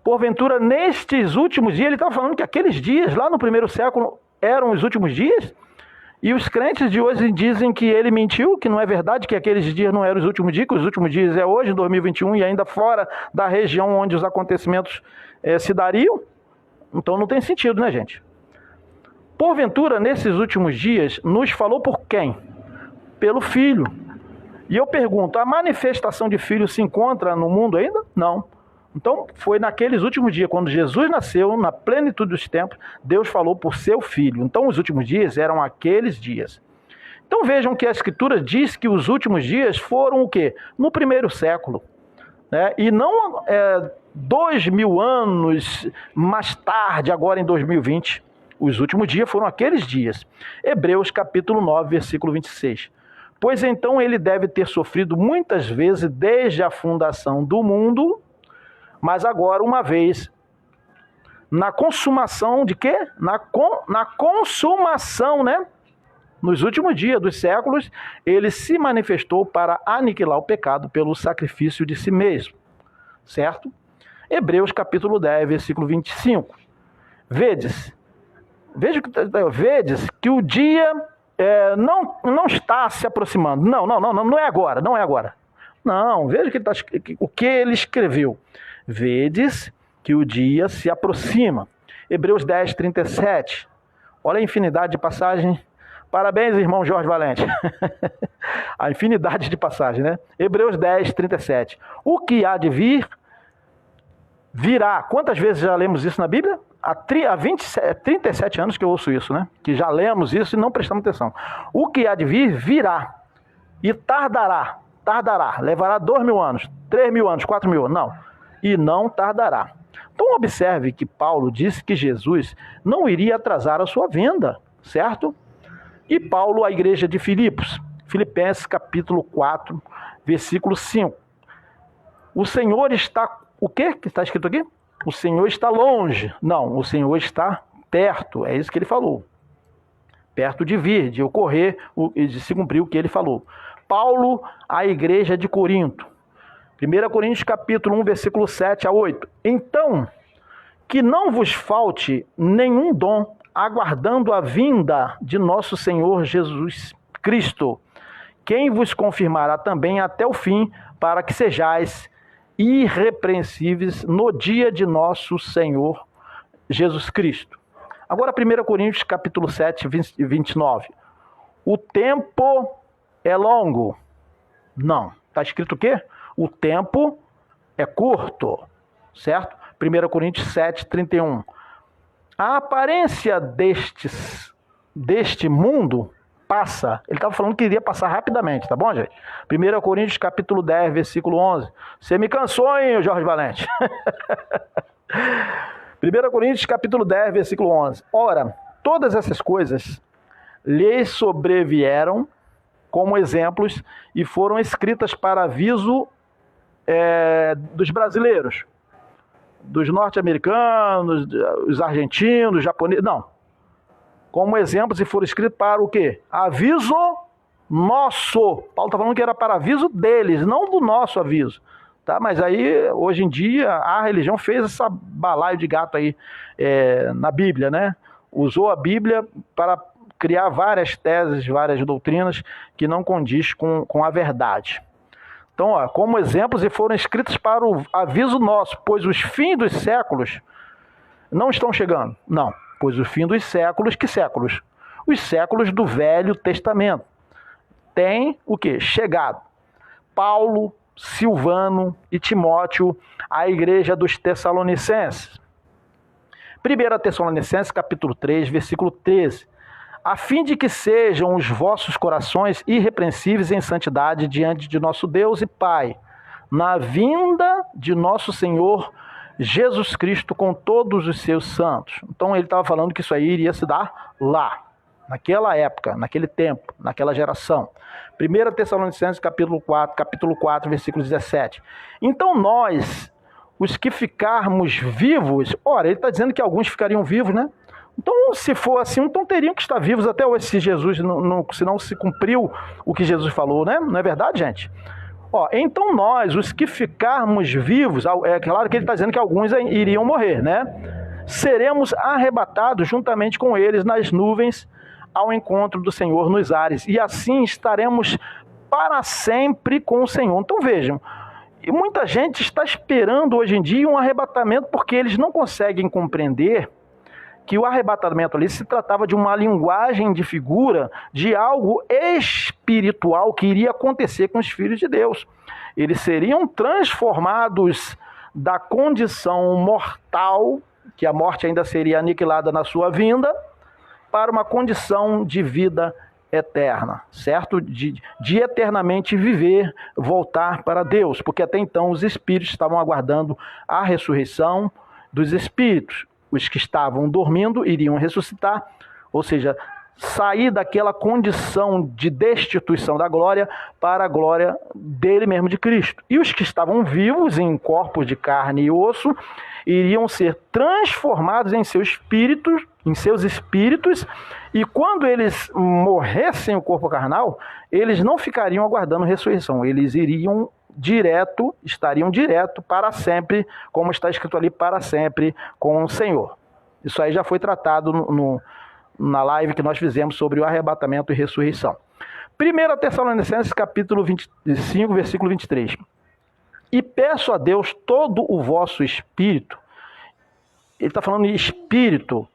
Porventura, nestes últimos dias, ele estava falando que aqueles dias, lá no primeiro século, eram os últimos dias? E os crentes de hoje dizem que ele mentiu, que não é verdade, que aqueles dias não eram os últimos dias, que os últimos dias é hoje, 2021, e ainda fora da região onde os acontecimentos se dariam. Então não tem sentido, né, gente? Porventura, nesses últimos dias, nos falou por quem? Pelo Filho. E eu pergunto, a manifestação de Filho se encontra no mundo ainda? Não. Então, foi naqueles últimos dias, quando Jesus nasceu, na plenitude dos tempos, Deus falou por seu Filho. Então, os últimos dias eram aqueles dias. Então, vejam que a Escritura diz que os últimos dias foram o quê? No primeiro século, né? E não 2000 anos mais tarde, agora em 2020. Os últimos dias foram aqueles dias. Hebreus capítulo 9, versículo 26. Pois então ele deve ter sofrido muitas vezes desde a fundação do mundo, mas agora, uma vez, na consumação de quê? Na consumação, né? nos últimos dias dos séculos, ele se manifestou para aniquilar o pecado pelo sacrifício de si mesmo. Certo? Hebreus capítulo 10, versículo 25. Vedes que o dia não está se aproximando. Não é agora, não é agora. Não, veja o que ele escreveu. Vedes que o dia se aproxima. Hebreus 10, 37. Olha a infinidade de passagens. Parabéns, irmão Jorge Valente. A infinidade de passagens, né? Hebreus 10, 37. O que há de vir, virá. Quantas vezes já lemos isso na Bíblia? Há 37 anos que eu ouço isso, né? Que já lemos isso e não prestamos atenção. O que há de vir, virá. E tardará. Levará 2.000 anos, 3.000 anos, 4.000 anos. Não. E não tardará. Então observe que Paulo disse que Jesus não iria atrasar a sua vinda, certo? E Paulo, à igreja de Filipos, Filipenses capítulo 4, versículo 5. O Senhor está... O quê que está escrito aqui? O Senhor está longe. Não, o Senhor está perto. É isso que ele falou. Perto de vir, de ocorrer, de se cumprir o que ele falou. Paulo, à igreja de Corinto. 1 Coríntios capítulo 1, versículo 7 a 8. Então, que não vos falte nenhum dom, aguardando a vinda de nosso Senhor Jesus Cristo, quem vos confirmará também até o fim, para que sejais irrepreensíveis no dia de nosso Senhor Jesus Cristo. Agora 1 Coríntios capítulo 7, 29. O tempo é longo. Não. Está escrito o quê? O tempo é curto. Certo? 1 Coríntios 7, 31. A aparência deste mundo passa. Ele estava falando que iria passar rapidamente, tá bom, gente? 1 Coríntios capítulo 10, versículo 11. Você me cansou, hein, Jorge Valente? 1 Coríntios capítulo 10, versículo 11. Ora, todas essas coisas lhes sobrevieram como exemplos e foram escritas para aviso dos brasileiros, dos norte-americanos, os argentinos, os japoneses, não. Como exemplos e foram escritos para o quê? Aviso nosso. Paulo está falando que era para aviso deles, não do nosso aviso. Tá? Mas aí, hoje em dia, a religião fez essa balaio de gato aí na Bíblia, né? Usou a Bíblia para criar várias teses, várias doutrinas que não condiz com a verdade. Então, como exemplos, e foram escritos para o aviso nosso, pois os fins dos séculos não estão chegando. Não, pois o fim dos séculos, que séculos? Os séculos do Velho Testamento. Tem o quê? Chegado. Paulo, Silvano e Timóteo, a igreja dos Tessalonicenses. 1 Tessalonicenses, capítulo 3, versículo 13. A fim de que sejam os vossos corações irrepreensíveis em santidade diante de nosso Deus e Pai, na vinda de nosso Senhor Jesus Cristo com todos os seus santos. Então ele estava falando que isso aí iria se dar lá, naquela época, naquele tempo, naquela geração. 1 Tessalonicenses capítulo 4, versículo 17. Então nós, os que ficarmos vivos, ora, ele está dizendo que alguns ficariam vivos, né? Então, se for assim, então teriam que estar vivos até hoje, se Jesus se não se cumpriu o que Jesus falou, né? Não é verdade, gente? Então nós, os que ficarmos vivos, é claro que ele está dizendo que alguns iriam morrer, né? Seremos arrebatados juntamente com eles nas nuvens ao encontro do Senhor nos ares, e assim estaremos para sempre com o Senhor. Então vejam, e muita gente está esperando hoje em dia um arrebatamento porque eles não conseguem compreender que o arrebatamento ali se tratava de uma linguagem de figura de algo espiritual que iria acontecer com os filhos de Deus. Eles seriam transformados da condição mortal, que a morte ainda seria aniquilada na sua vinda, para uma condição de vida eterna, certo? De eternamente viver, voltar para Deus, porque até então os espíritos estavam aguardando a ressurreição dos espíritos. Os que estavam dormindo iriam ressuscitar, ou seja, sair daquela condição de destituição da glória para a glória dele mesmo, de Cristo. E os que estavam vivos em corpos de carne e osso iriam ser transformados em seus espíritos, e quando eles morressem o corpo carnal, eles não ficariam aguardando ressurreição, eles estariam direto para sempre, como está escrito ali, para sempre com o Senhor. Isso aí já foi tratado na live que nós fizemos sobre o arrebatamento e ressurreição. 1 Tessalonicenses capítulo 25, versículo 23. E peço a Deus todo o vosso espírito. Ele está falando de espírito.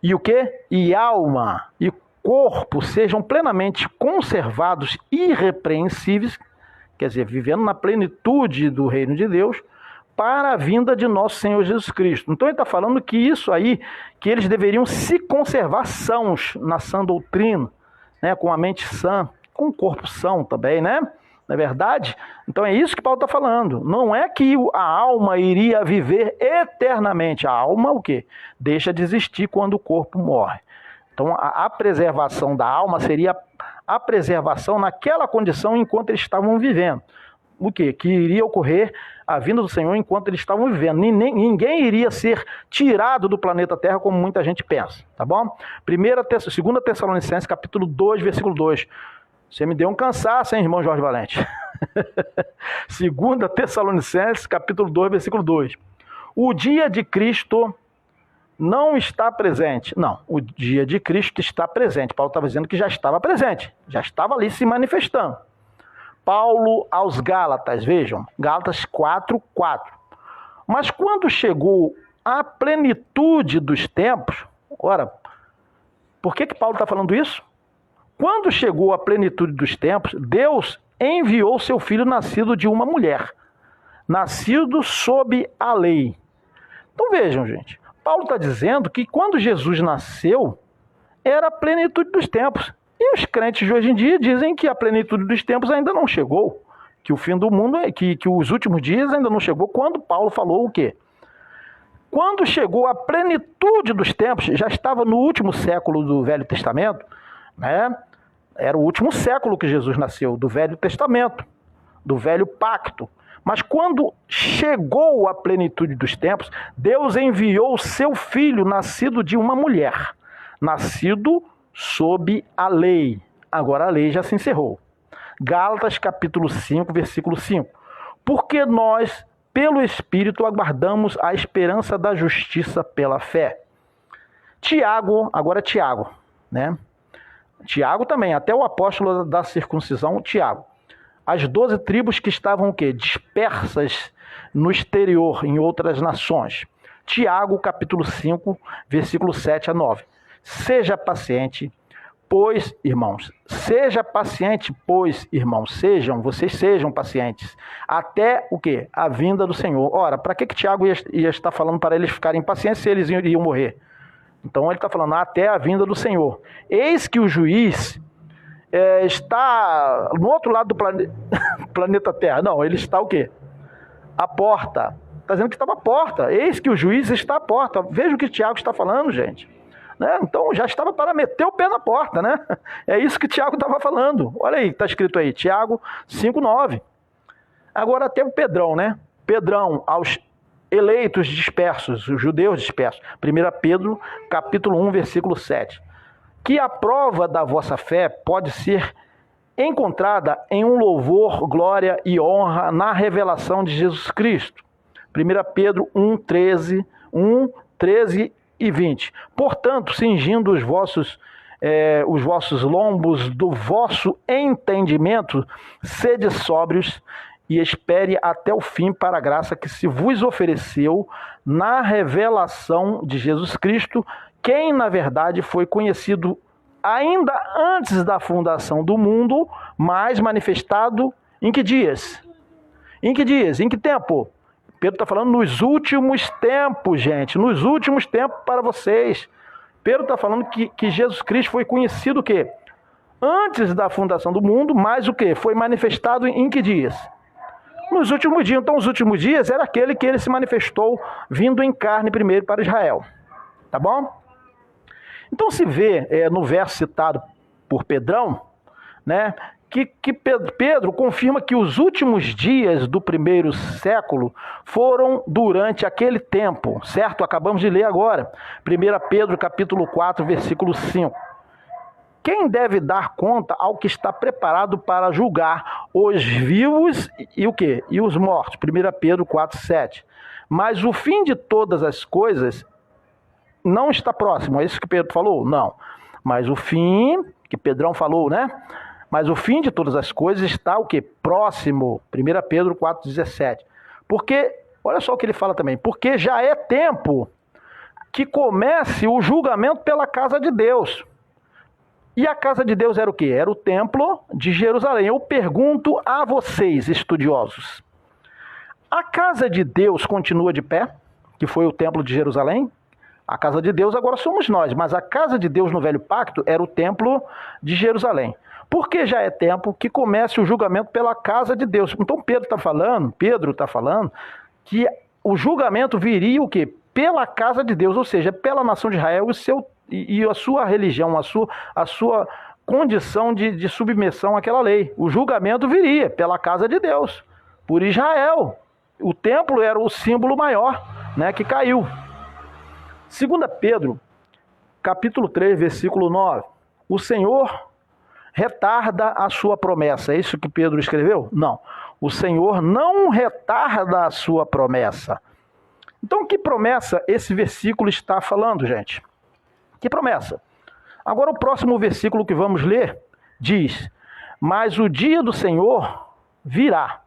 E o quê? E alma e corpo sejam plenamente conservados, irrepreensíveis, quer dizer, vivendo na plenitude do reino de Deus, para a vinda de nosso Senhor Jesus Cristo. Então ele está falando que isso aí, que eles deveriam se conservar sãos na sã doutrina, né, com a mente sã, com o corpo são também, né? Não é verdade? Então é isso que Paulo está falando. Não é que a alma iria viver eternamente. A alma o quê? Deixa de existir quando o corpo morre. Então a preservação da alma seria a preservação naquela condição enquanto eles estavam vivendo. O quê? Que iria ocorrer a vinda do Senhor enquanto eles estavam vivendo. Ninguém iria ser tirado do planeta Terra como muita gente pensa, tá bom? 2 Tessalonicenses, capítulo 2, versículo 2. Você me deu um cansaço, hein, irmão Jorge Valente? 2 Tessalonicenses, capítulo 2, versículo 2. O dia de Cristo não está presente. Não, o dia de Cristo está presente. Paulo estava dizendo que já estava presente, já estava ali se manifestando. Paulo aos Gálatas, vejam, Gálatas 4:4. Mas quando chegou a plenitude dos tempos, ora, por que Paulo está falando isso? Quando chegou a plenitude dos tempos, Deus enviou seu filho nascido de uma mulher, nascido sob a lei. Então vejam, gente, Paulo está dizendo que quando Jesus nasceu, era a plenitude dos tempos. E os crentes de hoje em dia dizem que a plenitude dos tempos ainda não chegou, que o fim do mundo, que os últimos dias ainda não chegou, quando Paulo falou o quê? Quando chegou a plenitude dos tempos, já estava no último século do Velho Testamento, né? Era o último século que Jesus nasceu, do Velho Testamento, do Velho Pacto. Mas quando chegou a plenitude dos tempos, Deus enviou o seu filho nascido de uma mulher, nascido sob a lei. Agora a lei já se encerrou. Gálatas capítulo 5, versículo 5. Porque nós, pelo Espírito, aguardamos a esperança da justiça pela fé. Tiago, né? Tiago também, até o apóstolo da circuncisão, Tiago. As 12 tribos que estavam o quê? Dispersas no exterior, em outras nações. Tiago, capítulo 5, versículo 7 a 9. Seja paciente, pois, irmãos, vocês sejam pacientes, até o quê? A vinda do Senhor. Ora, para que Tiago ia estar falando para eles ficarem pacientes se eles iriam morrer? Então ele está falando até a vinda do Senhor. Eis que o juiz está no outro lado do planeta Terra. Não, ele está o quê? À porta. Está dizendo que estava à porta. Eis que o juiz está à porta. Veja o que Tiago está falando, gente. Né? Então já estava para meter o pé na porta, né? É isso que Tiago estava falando. Olha aí, está escrito aí, Tiago 5:9. Agora até o Pedrão, né? Pedrão, aos eleitos dispersos, os judeus dispersos. 1 Pedro, capítulo 1, versículo 7. Que a prova da vossa fé pode ser encontrada em um louvor, glória e honra na revelação de Jesus Cristo. 1 Pedro 1, 13 e 20. Portanto, cingindo os vossos lombos do vosso entendimento, sede sóbrios e espere até o fim para a graça que se vos ofereceu na revelação de Jesus Cristo, quem na verdade foi conhecido ainda antes da fundação do mundo, mas manifestado em que dias? Em que dias? Em que tempo? Pedro está falando nos últimos tempos, gente. Nos últimos tempos para vocês. Pedro está falando que Jesus Cristo foi conhecido o quê? Antes da fundação do mundo, mas o quê? Foi manifestado em que dias? Nos últimos dias. Então, os últimos dias era aquele que ele se manifestou vindo em carne primeiro para Israel. Tá bom? Então se vê no verso citado por Pedrão, né, que Pedro confirma que os últimos dias do primeiro século foram durante aquele tempo, certo? Acabamos de ler agora, 1 Pedro capítulo 4, versículo 5. Quem deve dar conta ao que está preparado para julgar os vivos e o quê? E os mortos, 1 Pedro 4, 7. Mas o fim de todas as coisas não está próximo, é isso que Pedro falou? Não. Mas o fim, que Pedrão falou, né? Mas o fim de todas as coisas está o quê? Próximo, 1 Pedro 4, 17. Porque, olha só o que ele fala também, porque já é tempo que comece o julgamento pela casa de Deus. E a casa de Deus era o quê? Era o templo de Jerusalém. Eu pergunto a vocês, estudiosos, a casa de Deus continua de pé, que foi o templo de Jerusalém? A casa de Deus agora somos nós, mas a casa de Deus no Velho Pacto era o templo de Jerusalém. Porque já é tempo que comece o julgamento pela casa de Deus. Então Pedro está falando que o julgamento viria o quê? Pela casa de Deus, ou seja, pela nação de Israel e a sua religião, a sua condição de submissão àquela lei. O julgamento viria pela casa de Deus, por Israel. O templo era o símbolo maior, né, que caiu. 2 Pedro, capítulo 3, versículo 9. O Senhor retarda a sua promessa. É isso que Pedro escreveu? Não. O Senhor não retarda a sua promessa. Então, que promessa esse versículo está falando, gente? Que promessa? Agora, o próximo versículo que vamos ler diz: mas o dia do Senhor virá.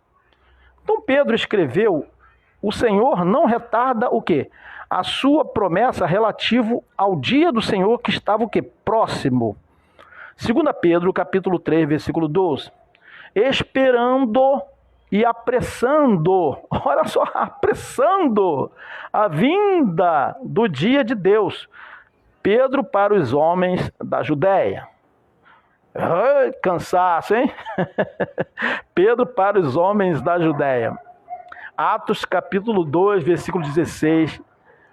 Então, Pedro escreveu: o Senhor não retarda o quê? A sua promessa relativo ao dia do Senhor que estava o quê? Próximo. 2 Pedro, capítulo 3, versículo 12. Esperando e apressando, olha só, apressando a vinda do dia de Deus. Pedro para os homens da Judéia. Ai, cansaço, hein? Pedro para os homens da Judéia. Atos capítulo 2, versículo 16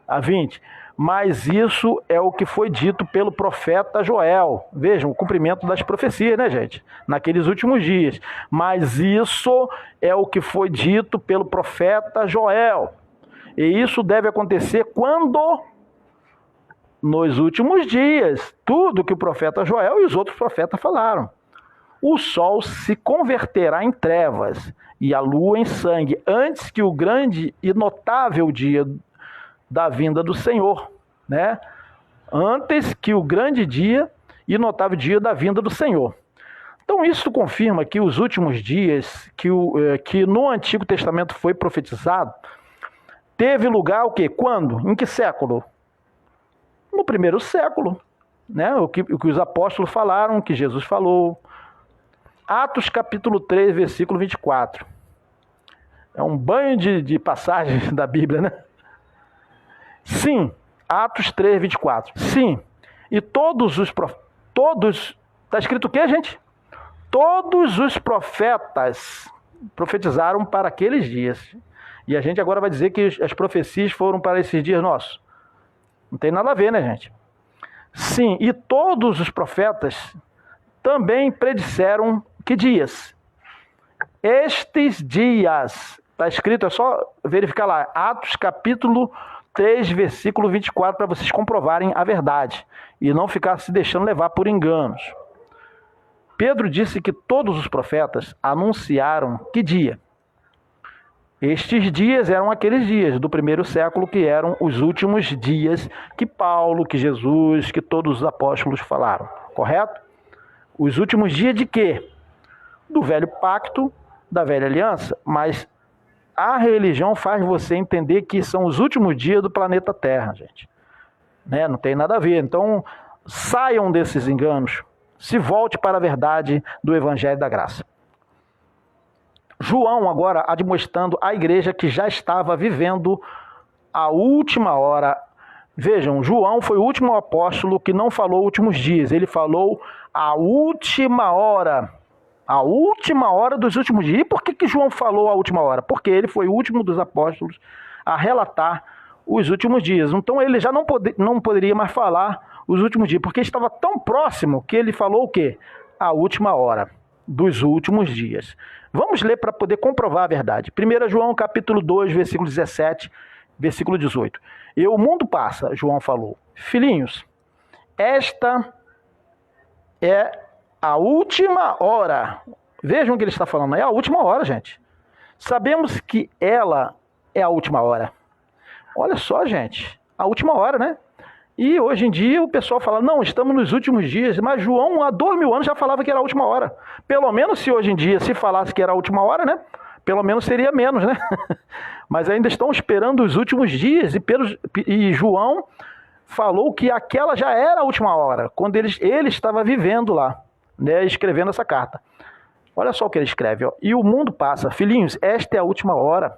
a 20. Mas isso é o que foi dito pelo profeta Joel. Vejam, o cumprimento das profecias, né, gente? Naqueles últimos dias. Mas isso é o que foi dito pelo profeta Joel. E isso deve acontecer quando? Nos últimos dias. Tudo que o profeta Joel e os outros profetas falaram. O sol se converterá em trevas e a lua em sangue, antes que o grande e notável dia da vinda do Senhor, né? Antes que o grande dia e notável dia da vinda do Senhor. Então isso confirma que os últimos dias que no Antigo Testamento foi profetizado, teve lugar o quê? Quando? Em que século? No primeiro século, né? O que os apóstolos falaram, o que Jesus falou. Atos capítulo 3, versículo 24. É um banho de passagens da Bíblia, né? Sim, Atos 3, 24. Sim, e está escrito o quê, gente? Todos os profetas profetizaram para aqueles dias. E a gente agora vai dizer que as profecias foram para esses dias nossos. Não tem nada a ver, né, gente? Sim, e todos os profetas também predisseram que dias? Estes dias. Está escrito, é só verificar lá. Atos capítulo 3, versículo 24, para vocês comprovarem a verdade e não ficar se deixando levar por enganos. Pedro disse que todos os profetas anunciaram que dia? Estes dias eram aqueles dias do primeiro século que eram os últimos dias que Paulo, que Jesus, que todos os apóstolos falaram, correto? Os últimos dias de quê? Do velho pacto, da velha aliança, mas a religião faz você entender que são os últimos dias do planeta Terra, gente. Né? Não tem nada a ver. Então, saiam desses enganos. Se volte para a verdade do Evangelho da Graça. João agora admoestando a igreja que já estava vivendo a última hora. Vejam, João foi o último apóstolo que não falou últimos dias. Ele falou a última hora. A última hora dos últimos dias. E por que João falou a última hora? Porque ele foi o último dos apóstolos a relatar os últimos dias. Então ele já não poderia mais falar os últimos dias, porque estava tão próximo que ele falou o quê? A última hora dos últimos dias. Vamos ler para poder comprovar a verdade. 1 João capítulo 2, versículo 17, versículo 18. E o mundo passa, João falou. Filhinhos, esta é a última hora. Vejam o que ele está falando. É a última hora, gente. Sabemos que ela é a última hora. Olha só, gente. A última hora, né? E hoje em dia o pessoal fala, não, estamos nos últimos dias. Mas João, há 2000 anos, já falava que era a última hora. Pelo menos se hoje em dia se falasse que era a última hora, né? Pelo menos seria menos, né? Mas ainda estão esperando os últimos dias. E João falou que aquela já era a última hora, quando ele estava vivendo lá, né, escrevendo essa carta. Olha só o que ele escreve. Ó. E o mundo passa. Filhinhos, esta é a última hora.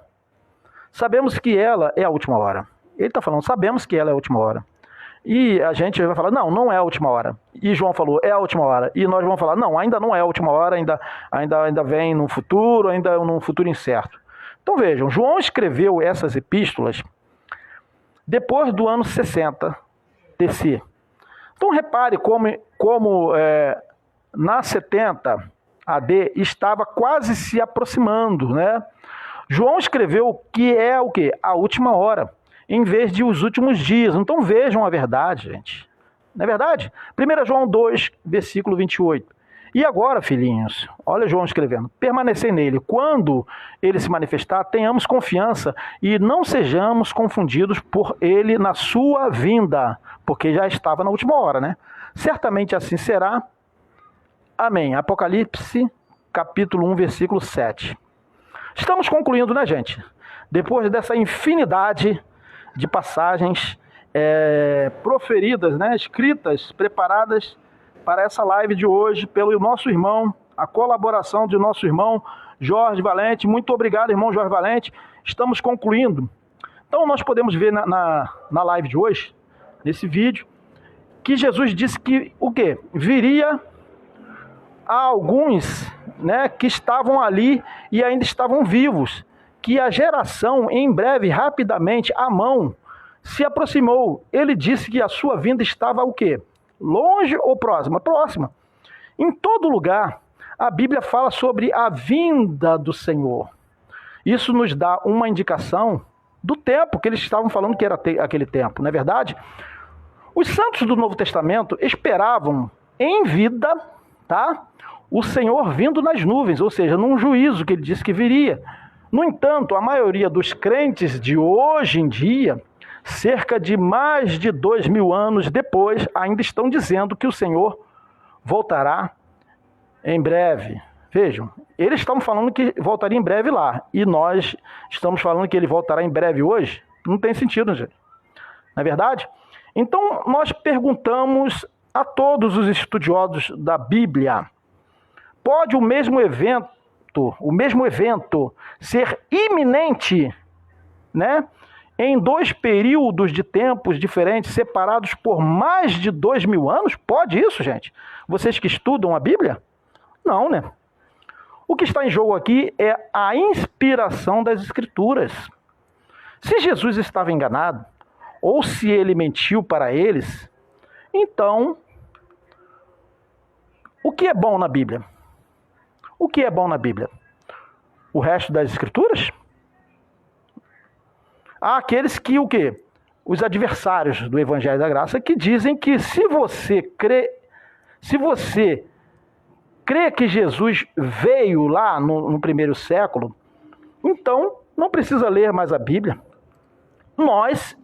Sabemos que ela é a última hora. Ele está falando, sabemos que ela é a última hora. E a gente vai falar, não, não é a última hora. E João falou, é a última hora. E nós vamos falar, não, ainda não é a última hora, ainda vem no futuro, ainda num futuro incerto. Então vejam, João escreveu essas epístolas depois do ano 60 DC. Então repare como na 70 AD estava quase se aproximando, né? João escreveu que é o quê? A última hora, em vez de os últimos dias. Então vejam a verdade, gente. Não é verdade? 1 João 2, versículo 28. E agora, filhinhos, olha João escrevendo, permanecei nele. Quando ele se manifestar, tenhamos confiança e não sejamos confundidos por ele na sua vinda, porque já estava na última hora, né? Certamente assim será. Amém. Apocalipse, capítulo 1, versículo 7. Estamos concluindo, né, gente? Depois dessa infinidade de passagens proferidas, né, escritas, preparadas para essa live de hoje pelo nosso irmão, a colaboração de nosso irmão Jorge Valente. Muito obrigado, irmão Jorge Valente. Estamos concluindo. Então nós podemos ver na live de hoje, nesse vídeo, que Jesus disse que o quê? Viria a alguns, né, que estavam ali e ainda estavam vivos, que a geração em breve, rapidamente, à mão, se aproximou. Ele disse que a sua vinda estava o quê? Longe ou próxima? Próxima. Em todo lugar, a Bíblia fala sobre a vinda do Senhor. Isso nos dá uma indicação do tempo que eles estavam falando que era aquele tempo, não é verdade? Os santos do Novo Testamento esperavam em vida, tá? O Senhor vindo nas nuvens, ou seja, num juízo que ele disse que viria. No entanto, a maioria dos crentes de hoje em dia, cerca de mais de 2000 anos depois, ainda estão dizendo que o Senhor voltará em breve. Vejam, eles estão falando que voltaria em breve lá, e nós estamos falando que ele voltará em breve hoje. Não tem sentido, gente. Não é verdade? Então, nós perguntamos a todos os estudiosos da Bíblia, pode o mesmo evento ser iminente, né? Em dois períodos de tempos diferentes, separados por mais de 2000 anos? Pode isso, gente? Vocês que estudam a Bíblia? Não, né? O que está em jogo aqui é a inspiração das Escrituras. Se Jesus estava enganado, ou se ele mentiu para eles, então, o que é bom na Bíblia? O que é bom na Bíblia? O resto das Escrituras? Há aqueles que, o quê? Os adversários do Evangelho da Graça, que dizem que se você crê que Jesus veio lá no primeiro século, então não precisa ler mais a Bíblia. Nós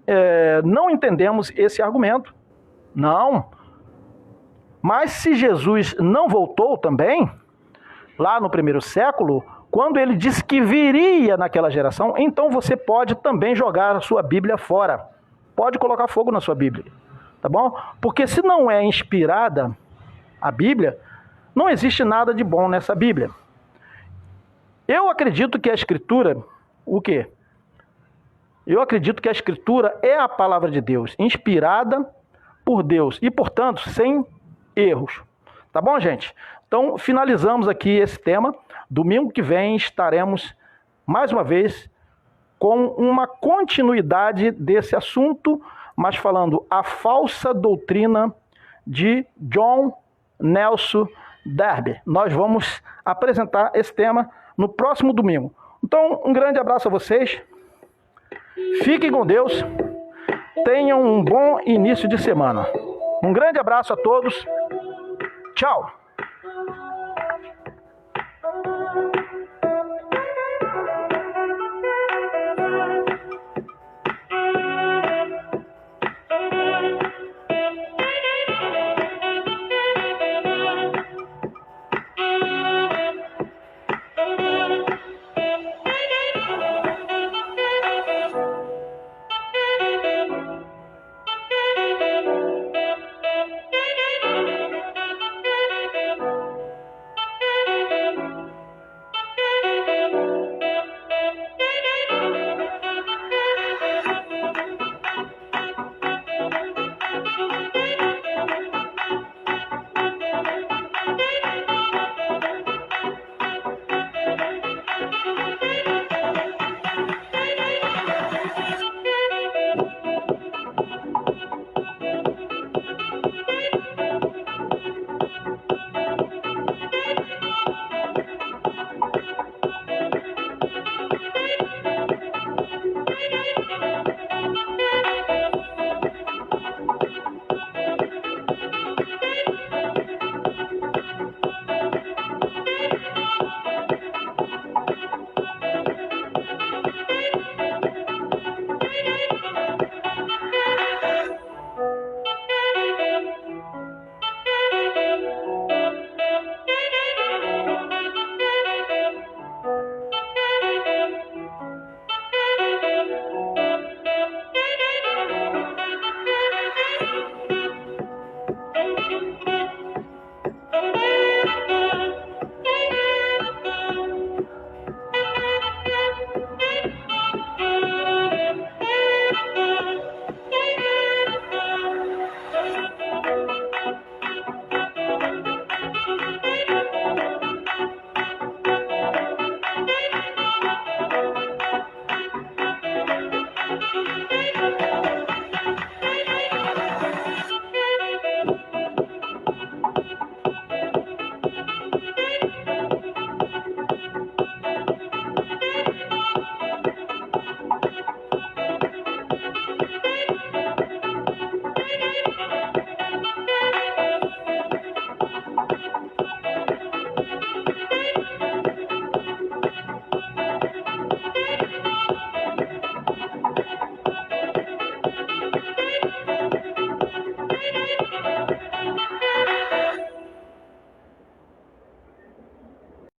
não entendemos esse argumento. Não. Mas se Jesus não voltou também, lá no primeiro século, quando ele disse que viria naquela geração, então você pode também jogar a sua Bíblia fora. Pode colocar fogo na sua Bíblia, tá bom? Porque se não é inspirada a Bíblia, não existe nada de bom nessa Bíblia. Eu acredito que a Escritura, o quê? Eu acredito que a Escritura é a palavra de Deus, inspirada por Deus e, portanto, sem erros. Tá bom, gente? Então, finalizamos aqui esse tema. Domingo que vem estaremos, mais uma vez, com uma continuidade desse assunto, mas falando a falsa doutrina de John Nelson Darby. Nós vamos apresentar esse tema no próximo domingo. Então, um grande abraço a vocês. Fiquem com Deus. Tenham um bom início de semana. Um grande abraço a todos. Tchau.